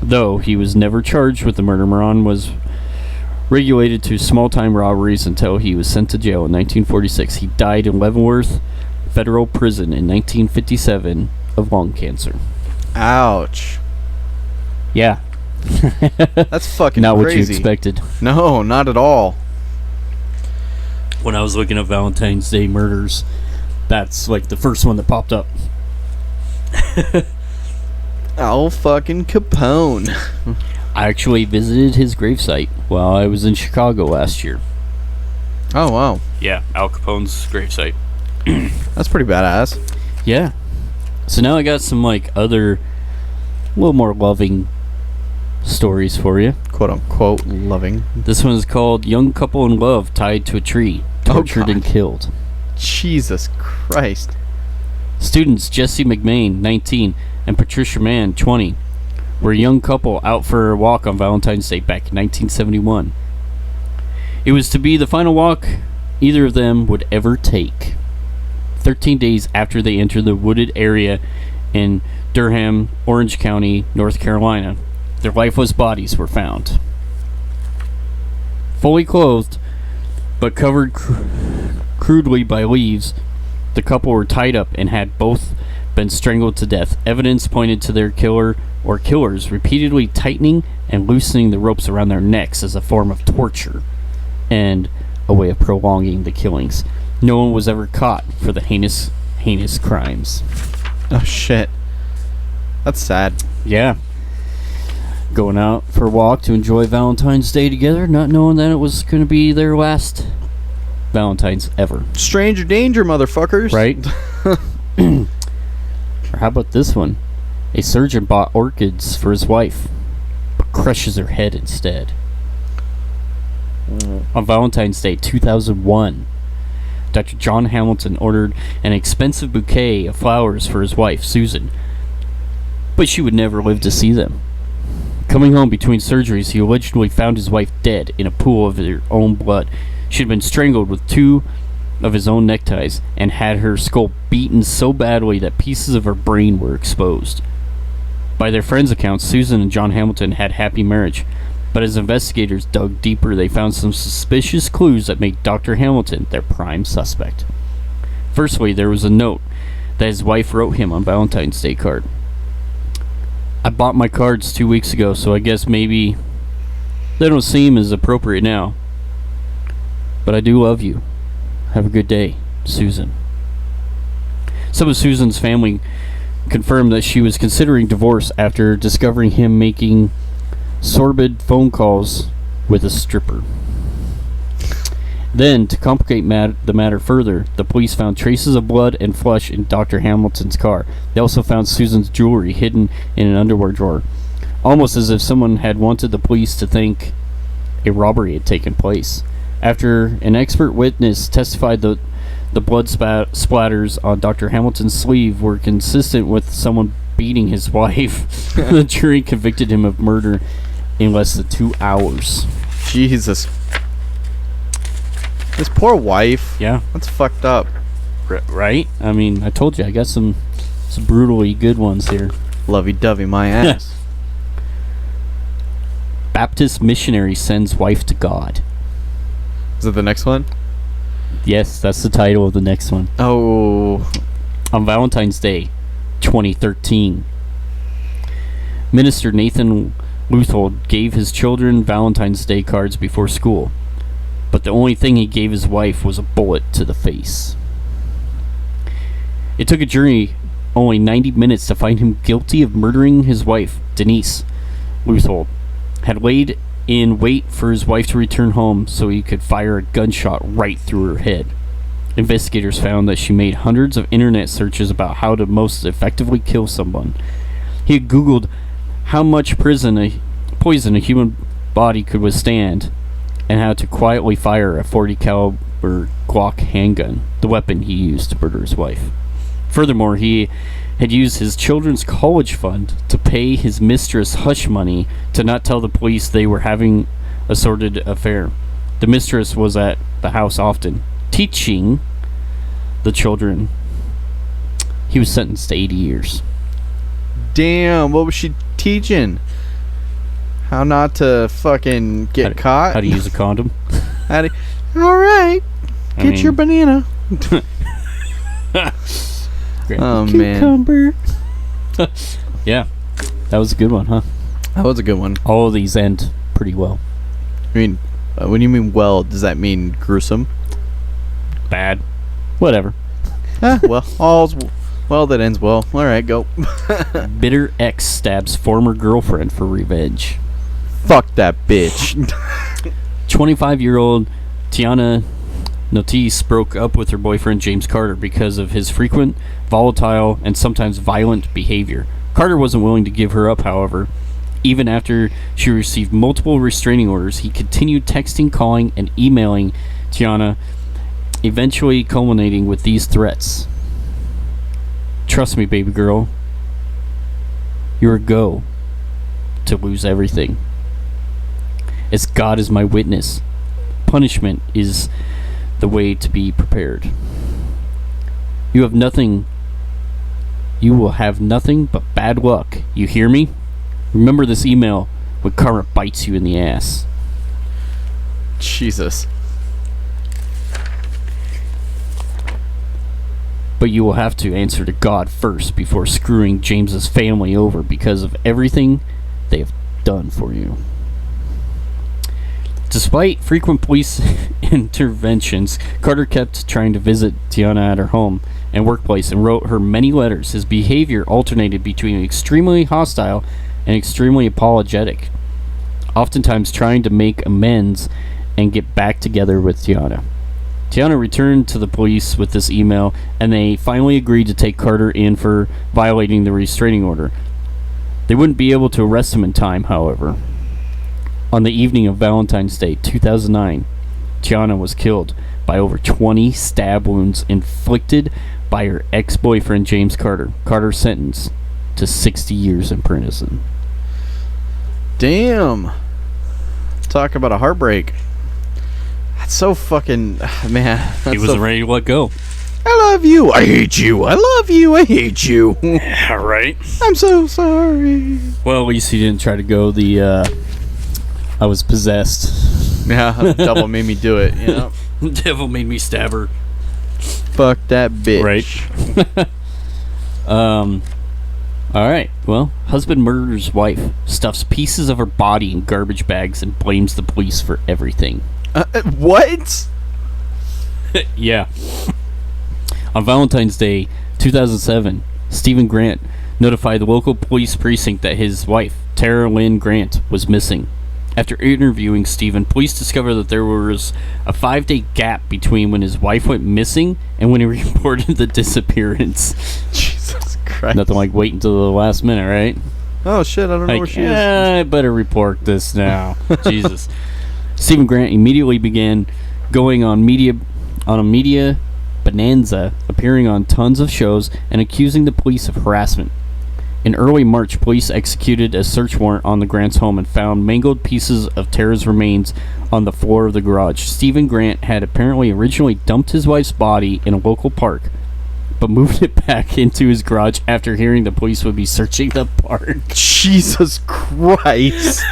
though he was never charged with the murder. Moran was regulated to small-time robberies until he was sent to jail in 1946. He died in Leavenworth Federal Prison in 1957 of lung cancer. Ouch. Yeah. That's fucking not crazy. What you expected. No, not at all. When I was looking at Valentine's Day murders, that's like the first one that popped up. Oh, fucking Capone. I actually visited his gravesite while I was in Chicago last year. Oh, wow. Yeah, Al Capone's gravesite. That's pretty badass. Yeah. So now I got some like other, a little more loving stories for you. Quote unquote loving. This one is called "Young Couple in Love Tied to a Tree, Tortured and Killed." Jesus Christ. Students Jesse McMain, 19, and Patricia Mann, 20, were a young couple out for a walk on Valentine's Day back in 1971. It was to be the final walk either of them would ever take. 13 days after they entered the wooded area in Durham, Orange County, North Carolina, their lifeless bodies were found. Fully clothed, but covered crudely by leaves, the couple were tied up and had both been strangled to death. Evidence pointed to their killer or killers repeatedly tightening and loosening the ropes around their necks as a form of torture and a way of prolonging the killings. No one was ever caught for the heinous crimes. Oh, shit. That's sad. Yeah. Going out for a walk to enjoy Valentine's Day together, not knowing that it was going to be their last Valentine's ever. Stranger danger, motherfuckers. Right? Or how about this one? A surgeon bought orchids for his wife, but crushes her head instead. On Valentine's Day 2001, Dr. John Hamilton ordered an expensive bouquet of flowers for his wife, Susan, but she would never live to see them. Coming home between surgeries, he allegedly found his wife dead in a pool of her own blood. She had been strangled with 2 of his own neckties and had her skull beaten so badly that pieces of her brain were exposed. By their friends' accounts, Susan and John Hamilton had happy marriage, but as investigators dug deeper, they found some suspicious clues that made Dr. Hamilton their prime suspect. Firstly, there was a note that his wife wrote him on Valentine's Day card. "I bought my cards 2 weeks ago, so I guess maybe they don't seem as appropriate now. But I do love you. Have a good day, Susan." Some of Susan's family confirmed that she was considering divorce after discovering him making sordid phone calls with a stripper. Then, to complicate the matter further, the police found traces of blood and flesh in Dr. Hamilton's car. They also found Susan's jewelry hidden in an underwear drawer, almost as if someone had wanted the police to think a robbery had taken place. After an expert witness testified that the blood splatters on Dr. Hamilton's sleeve were consistent with someone beating his wife, the jury convicted him of murder in less than 2 hours. Jesus. His poor wife. Yeah. That's fucked up. Right? I mean, I told you, I got some brutally good ones here. Lovey-dovey my ass. Baptist missionary sends wife to God. Is it the next one? Yes, that's the title of the next one. Oh. On Valentine's Day, 2013, Minister Nathan Luthold gave his children Valentine's Day cards before school, but the only thing he gave his wife was a bullet to the face. It took a jury only 90 minutes to find him guilty of murdering his wife, Denise Leuthold. Had laid in wait for his wife to return home so he could fire a gunshot right through her head. Investigators found that she made hundreds of internet searches about how to most effectively kill someone. He had Googled how much poison a human body could withstand and how to quietly fire a .40 caliber Glock handgun, the weapon he used to murder his wife. Furthermore, he had used his children's college fund to pay his mistress hush money to not tell the police they were having a sordid affair. The mistress was at the house often, teaching the children. He was sentenced to 80 years. Damn, what was she teaching? How not to fucking get caught? How to use a condom. Alright, get your banana. Oh, cucumber. Man. Yeah, that was a good one, huh? That was a good one. All of these end pretty well. I mean, when you mean well, does that mean gruesome? Bad. Whatever. Well, all's well that ends well. Alright, go. Bitter ex stabs former girlfriend for revenge. Fuck that bitch. 25-year-old Tiana Notice broke up with her boyfriend James Carter because of his frequent, volatile, and sometimes violent behavior. Carter wasn't willing to give her up, however. Even after she received multiple restraining orders, he continued texting, calling, and emailing Tiana, eventually culminating with these threats. Trust me, baby girl. You're a go to lose everything. As God is my witness, punishment is the way to be prepared. You will have nothing but bad luck. You hear me? Remember this email when karma bites you in the ass. Jesus. But you will have to answer to God first before screwing James's family over because of everything they have done for you. Despite frequent police interventions, Carter kept trying to visit Tiana at her home and workplace and wrote her many letters. His behavior alternated between extremely hostile and extremely apologetic, oftentimes trying to make amends and get back together with Tiana. Tiana returned to the police with this email, and they finally agreed to take Carter in for violating the restraining order. They wouldn't be able to arrest him in time, however. On the evening of Valentine's Day, 2009, Tiana was killed by over 20 stab wounds inflicted by her ex-boyfriend James Carter. Carter sentenced to 60 years in prison. Damn. Talk about a heartbreak. That's so fucking... Man. He wasn't ready to let go. I love you. I hate you. I love you. I hate you. All right. I'm so sorry. Well, at least he didn't try to go the... I was possessed. Yeah, the devil made me do it, you know? The devil made me stab her. Fuck that bitch. Right. Alright, well, husband murders wife, stuffs pieces of her body in garbage bags, and blames the police for everything. What? Yeah. On Valentine's Day, 2007, Stephen Grant notified the local police precinct that his wife, Tara Lynn Grant, was missing. After interviewing Stephen, police discovered that there was a 5-day gap between when his wife went missing and when he reported the disappearance. Jesus Christ. Nothing like waiting until the last minute, right? Oh shit, I don't know where she is. I better report this now. Jesus. Stephen Grant immediately began going on a media bonanza, appearing on tons of shows and accusing the police of harassment. In early March, police executed a search warrant on the Grant's home and found mangled pieces of Tara's remains on the floor of the garage. Stephen Grant had apparently originally dumped his wife's body in a local park, but moved it back into his garage after hearing the police would be searching the park. Jesus Christ.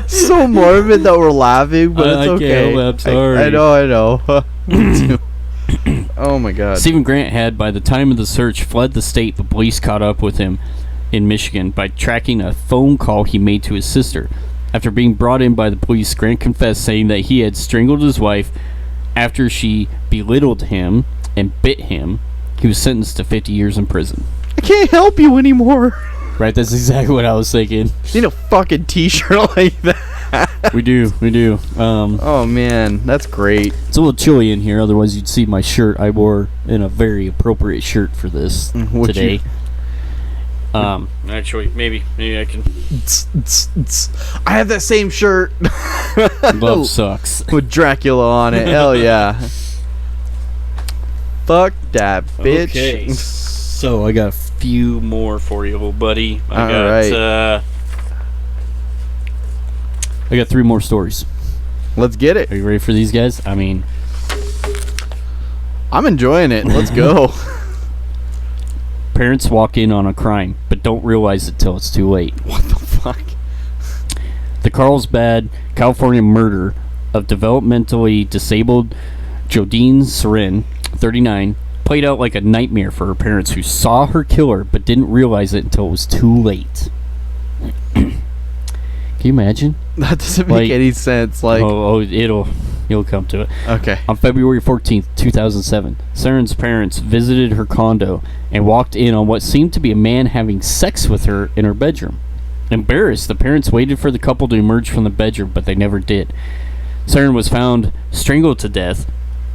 So morbid that we're laughing, but it's okay. I'm sorry. I know. Me too. Oh my God. Stephen Grant had, by the time of the search, fled the state, but police caught up with him in Michigan by tracking a phone call he made to his sister. After being brought in by the police, Grant confessed, saying that he had strangled his wife after she belittled him and bit him He was sentenced to 50 years in prison. I can't help you anymore. Right, that's exactly what I was thinking. Need a fucking t-shirt like that. We do. Oh man, that's great. It's a little chilly in here, otherwise you'd see my shirt. I wore in a very appropriate shirt for this today. Actually, maybe I can. I have that same shirt. Love sucks. With Dracula on it. Hell yeah. Fuck that bitch. Okay. So I got a few more for you, little buddy. I got 3 more stories. Let's get it. Are you ready for these guys? I mean, I'm enjoying it. Let's go. parents walk in on a crime, but don't realize it till it's too late. What the fuck? The Carlsbad, California murder of developmentally disabled Jodine Serin, 39, played out like a nightmare for her parents who saw her killer but didn't realize it until it was too late. Can you imagine? That doesn't make any sense. Like, you'll come to it. Okay. On February 14th, 2007, Serin's parents visited her condo and walked in on what seemed to be a man having sex with her in her bedroom. Embarrassed, the parents waited for the couple to emerge from the bedroom, but they never did. Serin was found strangled to death,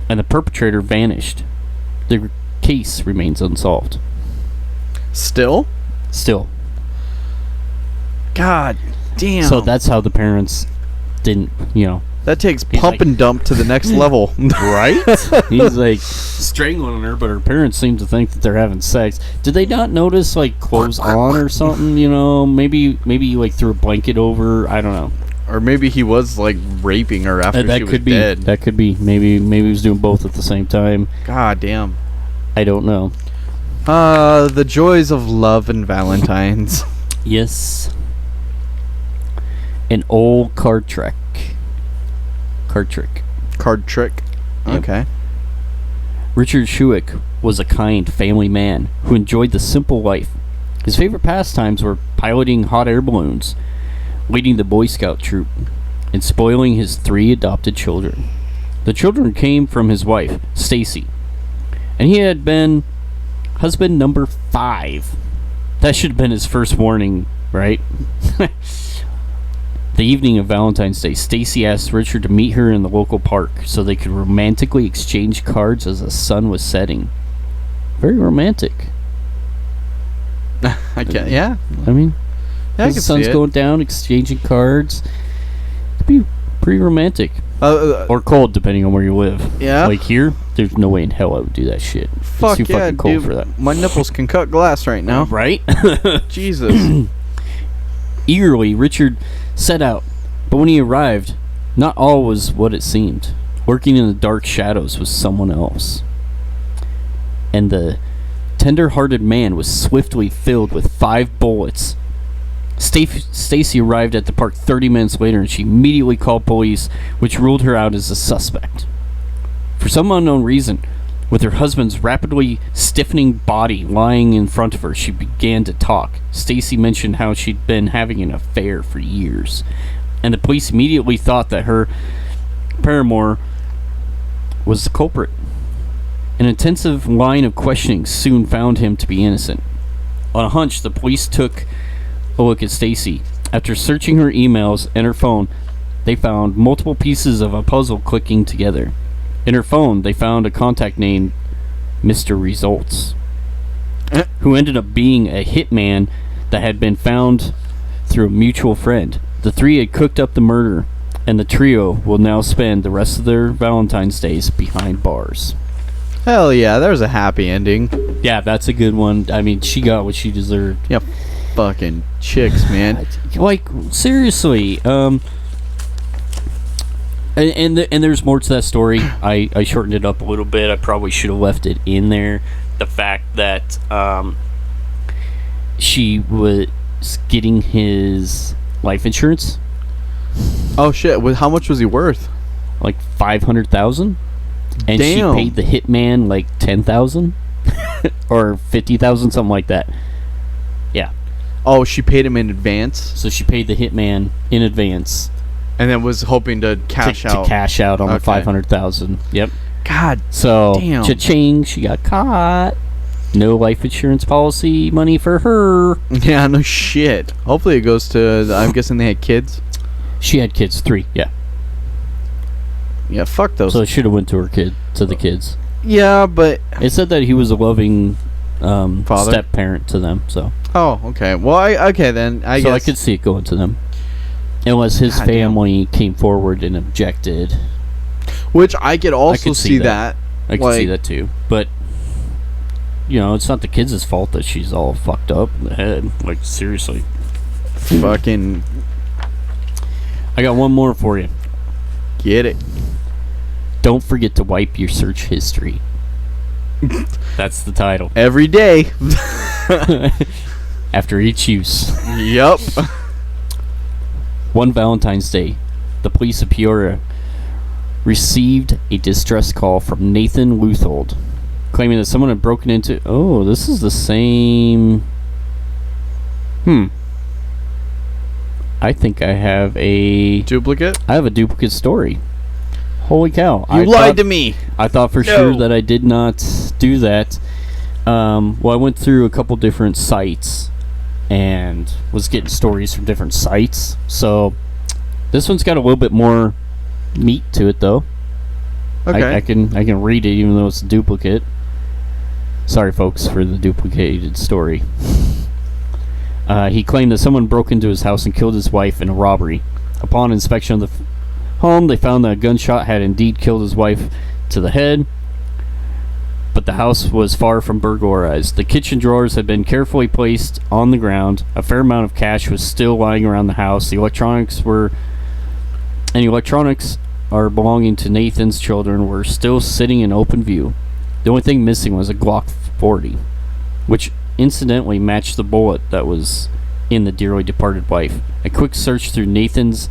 and the perpetrator vanished. The case remains unsolved. Still? Still. God damn. So that's how the parents didn't, That takes pump and dump to the next level. Right? He's like strangling her, but her parents seem to think that they're having sex. Did they not notice like clothes on or something? Maybe like threw a blanket over. I don't know. Or maybe he was like raping her after she was dead. That could be. Maybe he was doing both at the same time. God damn. I don't know. The joys of love and Valentines. Yes. An old card trick. Card trick. Yep. Okay. Richard Schuick was a kind family man who enjoyed the simple life. His favorite pastimes were piloting hot air balloons, leading the Boy Scout troop, and spoiling his 3 adopted children. The children came from his wife, Stacy, and he had been husband number 5. That should have been his first warning, right? The evening of Valentine's Day, Stacy asked Richard to meet her in the local park so they could romantically exchange cards as the sun was setting. Very romantic. I can't. Yeah. I mean, Yeah, I as can the sun's see it. going down, exchanging cards. It'd be pretty romantic. Or cold, depending on where you live. Yeah. Like here, there's no way in hell I would do that shit. Fuck it's too yeah, fucking cold dude. for that. My nipples can cut glass right now. Right? Jesus. Eagerly, Richard set out, but when he arrived, not all was what it seemed. Lurking in the dark shadows was someone else. And the tender-hearted man was swiftly filled with 5 bullets. Stacy arrived at the park 30 minutes later, and she immediately called police, which ruled her out as a suspect. For some unknown reason, with her husband's rapidly stiffening body lying in front of her, she began to talk. Stacy mentioned how she'd been having an affair for years, and the police immediately thought that her paramour was the culprit. An intensive line of questioning soon found him to be innocent. On a hunch, the police took a look at Stacy. After searching her emails and her phone, they found multiple pieces of a puzzle clicking together. In her phone, they found a contact named Mr. Results, who ended up being a hitman that had been found through a mutual friend. The 3 had cooked up the murder, and the trio will now spend the rest of their Valentine's days behind bars. Hell yeah, there's a happy ending. Yeah, that's a good one. I mean, she got what she deserved. Yeah, fucking chicks, man. Like, seriously. And there's more to that story. I shortened it up a little bit. I probably should have left it in there. The fact that she was getting his life insurance. Oh shit! How much was he worth? Like $500,000, and Damn. she paid the hitman like $10,000 or $50,000, something like that. Yeah. Oh, she paid him in advance, So she paid the hitman in advance. and then was hoping to cash out. To cash out on the Okay. $500,000. Yep. God, So, damn. cha-ching, she got caught. No life insurance policy money for her. Yeah, no shit. Hopefully it goes to. I'm guessing they had kids. She had kids, 3. Yeah. Yeah, fuck those. So it should have went to the kids. Yeah, but It said that he was a loving Father? step parent to them. So oh, okay. Well, I guess I could see it going to them, unless his God damn. family came forward and objected. Which I could also could see see that. that. I can see that too, but it's not the kids' fault that she's all fucked up in the head. Like, seriously. Fucking I got one more for you. get it. Don't forget to wipe your search history. That's the title. Every day. After each use. Yup. One Valentine's Day, the police of Peoria received a distress call from Nathan Luthold, claiming that someone had broken into... Oh, this is the same... I think I have a Duplicate? duplicate story. Holy cow. You lied to me. I thought for sure that I did not do that. Well, I went through a couple different sites and was getting stories from different sites. So this one's got a little bit more meat to it, though. Okay. I can read it even though it's a duplicate. Sorry, folks, for the duplicated story. He claimed that someone broke into his house and killed his wife in a robbery. Upon inspection of the home, they found that a gunshot had indeed killed his wife to the head, but the house was far from burglarized. The kitchen drawers had been carefully placed on the ground. A fair amount of cash was still lying around the house. The electronics are belonging to Nathan's children were still sitting in open view. The only thing missing was a Glock 40, which incidentally matched the bullet that was in the dearly departed wife. A quick search through Nathan's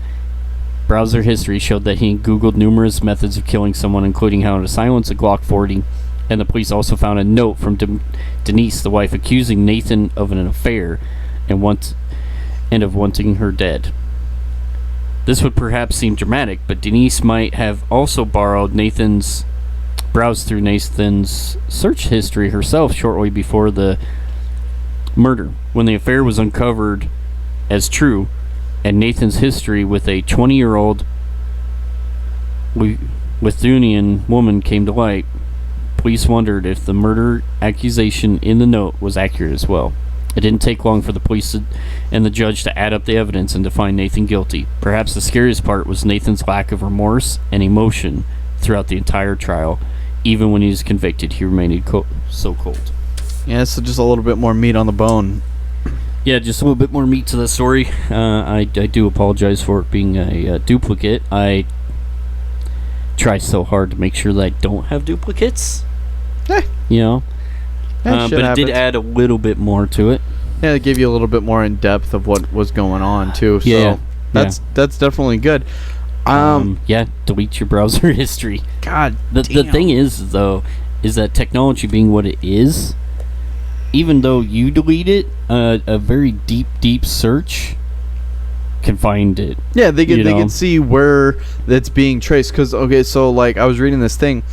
browser history showed that he Googled numerous methods of killing someone, including how to silence a Glock 40, and the police also found a note from Denise, the wife, accusing Nathan of an affair and of wanting her dead. This would perhaps seem dramatic, but Denise might have also browsed through Nathan's search history herself shortly before the murder, when the affair was uncovered as true, and Nathan's history with a 20-year-old Lithuanian woman came to light. Police wondered if the murder accusation in the note was accurate as well. It didn't take long for the police and the judge to add up the evidence and to find Nathan guilty. Perhaps the scariest part was Nathan's lack of remorse and emotion throughout the entire trial. Even when he was convicted, he remained so cold. Yeah, so just a little bit more meat on the bone. Yeah, just a little bit more meat to the story. I do apologize for it being a duplicate. I try so hard to make sure that I don't have duplicates. You know? But it did add a little bit more to it. Yeah, it gave you a little bit more in depth of what was going on, too. So that's definitely good. Delete your browser history. God The thing is, though, is that technology being what it is, even though you delete it, a very deep search can find it. Yeah, they can see where that's being traced. Because, okay, so, like, I was reading this thing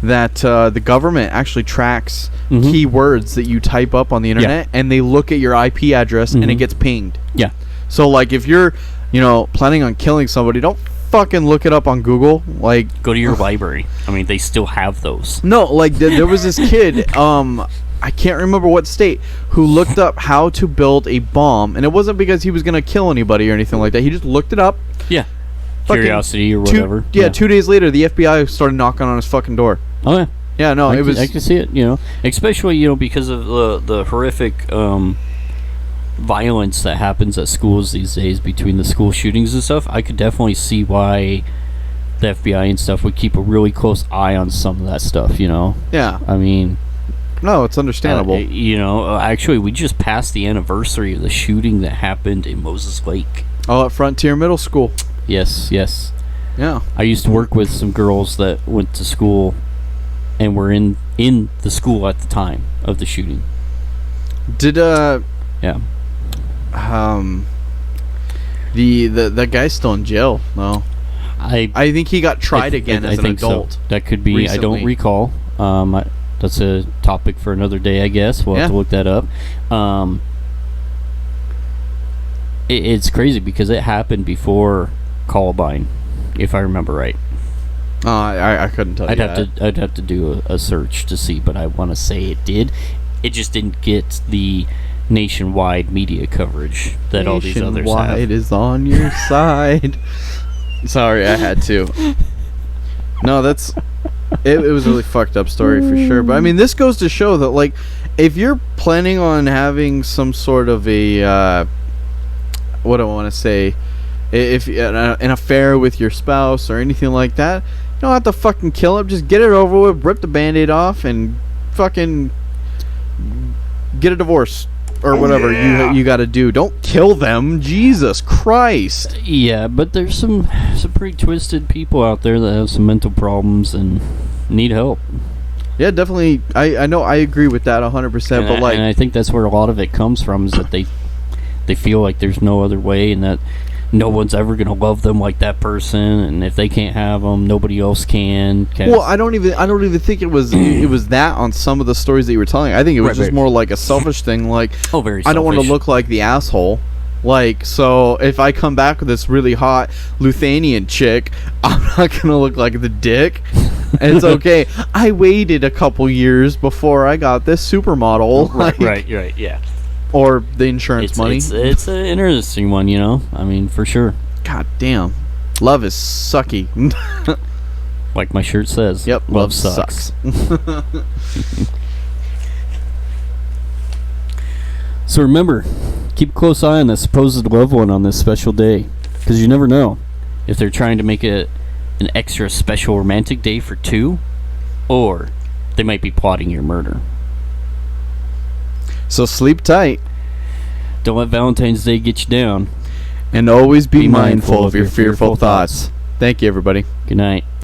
that the government actually tracks keywords that you type up on the internet, and they look at your IP address, and it gets pinged. Yeah. So, like, if you're, planning on killing somebody, don't fucking look it up on Google. Like, go to your library. I mean, they still have those. No, like, there was this kid, I can't remember what state, who looked up how to build a bomb, and it wasn't because he was going to kill anybody or anything like that. He just looked it up. Yeah. Curiosity or whatever. 2 days later, the FBI started knocking on his fucking door. Oh, yeah. Yeah, no, I can see it, especially, because of the horrific violence that happens at schools these days between the school shootings and stuff. I could definitely see why the FBI and stuff would keep a really close eye on some of that stuff, Yeah. I mean... No, it's understandable. Actually, we just passed the anniversary of the shooting that happened in Moses Lake. Oh, at Frontier Middle School. Yes. Yeah. I used to work with some girls that went to school and were in the school at the time of the shooting. Did yeah. That guy's still in jail? No. I think he got tried again as an adult. So. That could be. Recently. I don't recall. That's a topic for another day, I guess. We'll have to look that up. It's crazy because it happened before Columbine, if I remember right. I couldn't tell you that. I'd have to do a search to see, but I want to say it did. It just didn't get the nationwide media coverage that all these others have. Nationwide is on your side. Sorry, I had to. No, that's... It was a really fucked up story for sure. But, I mean, this goes to show that, like, if you're planning on having some sort of a... what do I want to say? If an affair with your spouse or anything like that, you don't have to fucking kill him. Just get it over with, rip the Band-Aid off, and fucking get a divorce or whatever you got to do. Don't kill them. Jesus Christ. Yeah, but there's some pretty twisted people out there that have some mental problems and need help. Yeah, definitely. I know. I agree with that 100%. But like, and I think that's where a lot of it comes from, is that they feel like there's no other way, and that no one's ever gonna love them like that person, and if they can't have them, nobody else can. Well, I don't even think it was that on some of the stories that you were telling. I think it was just more like a selfish thing. Like, very selfish. I don't want to look like the asshole. Like, so if I come back with this really hot Lithuanian chick, I'm not gonna look like the dick. And it's okay. I waited a couple years before I got this supermodel. Right, yeah. Or the insurance money. It's an interesting one, you know? I mean, for sure. God damn. Love is sucky. Like my shirt says. Yep. Love sucks. So remember, keep a close eye on the supposed loved one on this special day, because you never know if they're trying to make it an extra special romantic day for two, or they might be plotting your murder. So sleep tight. Don't let Valentine's Day get you down. And always be mindful of your fearful thoughts. Thank you, everybody. Good night.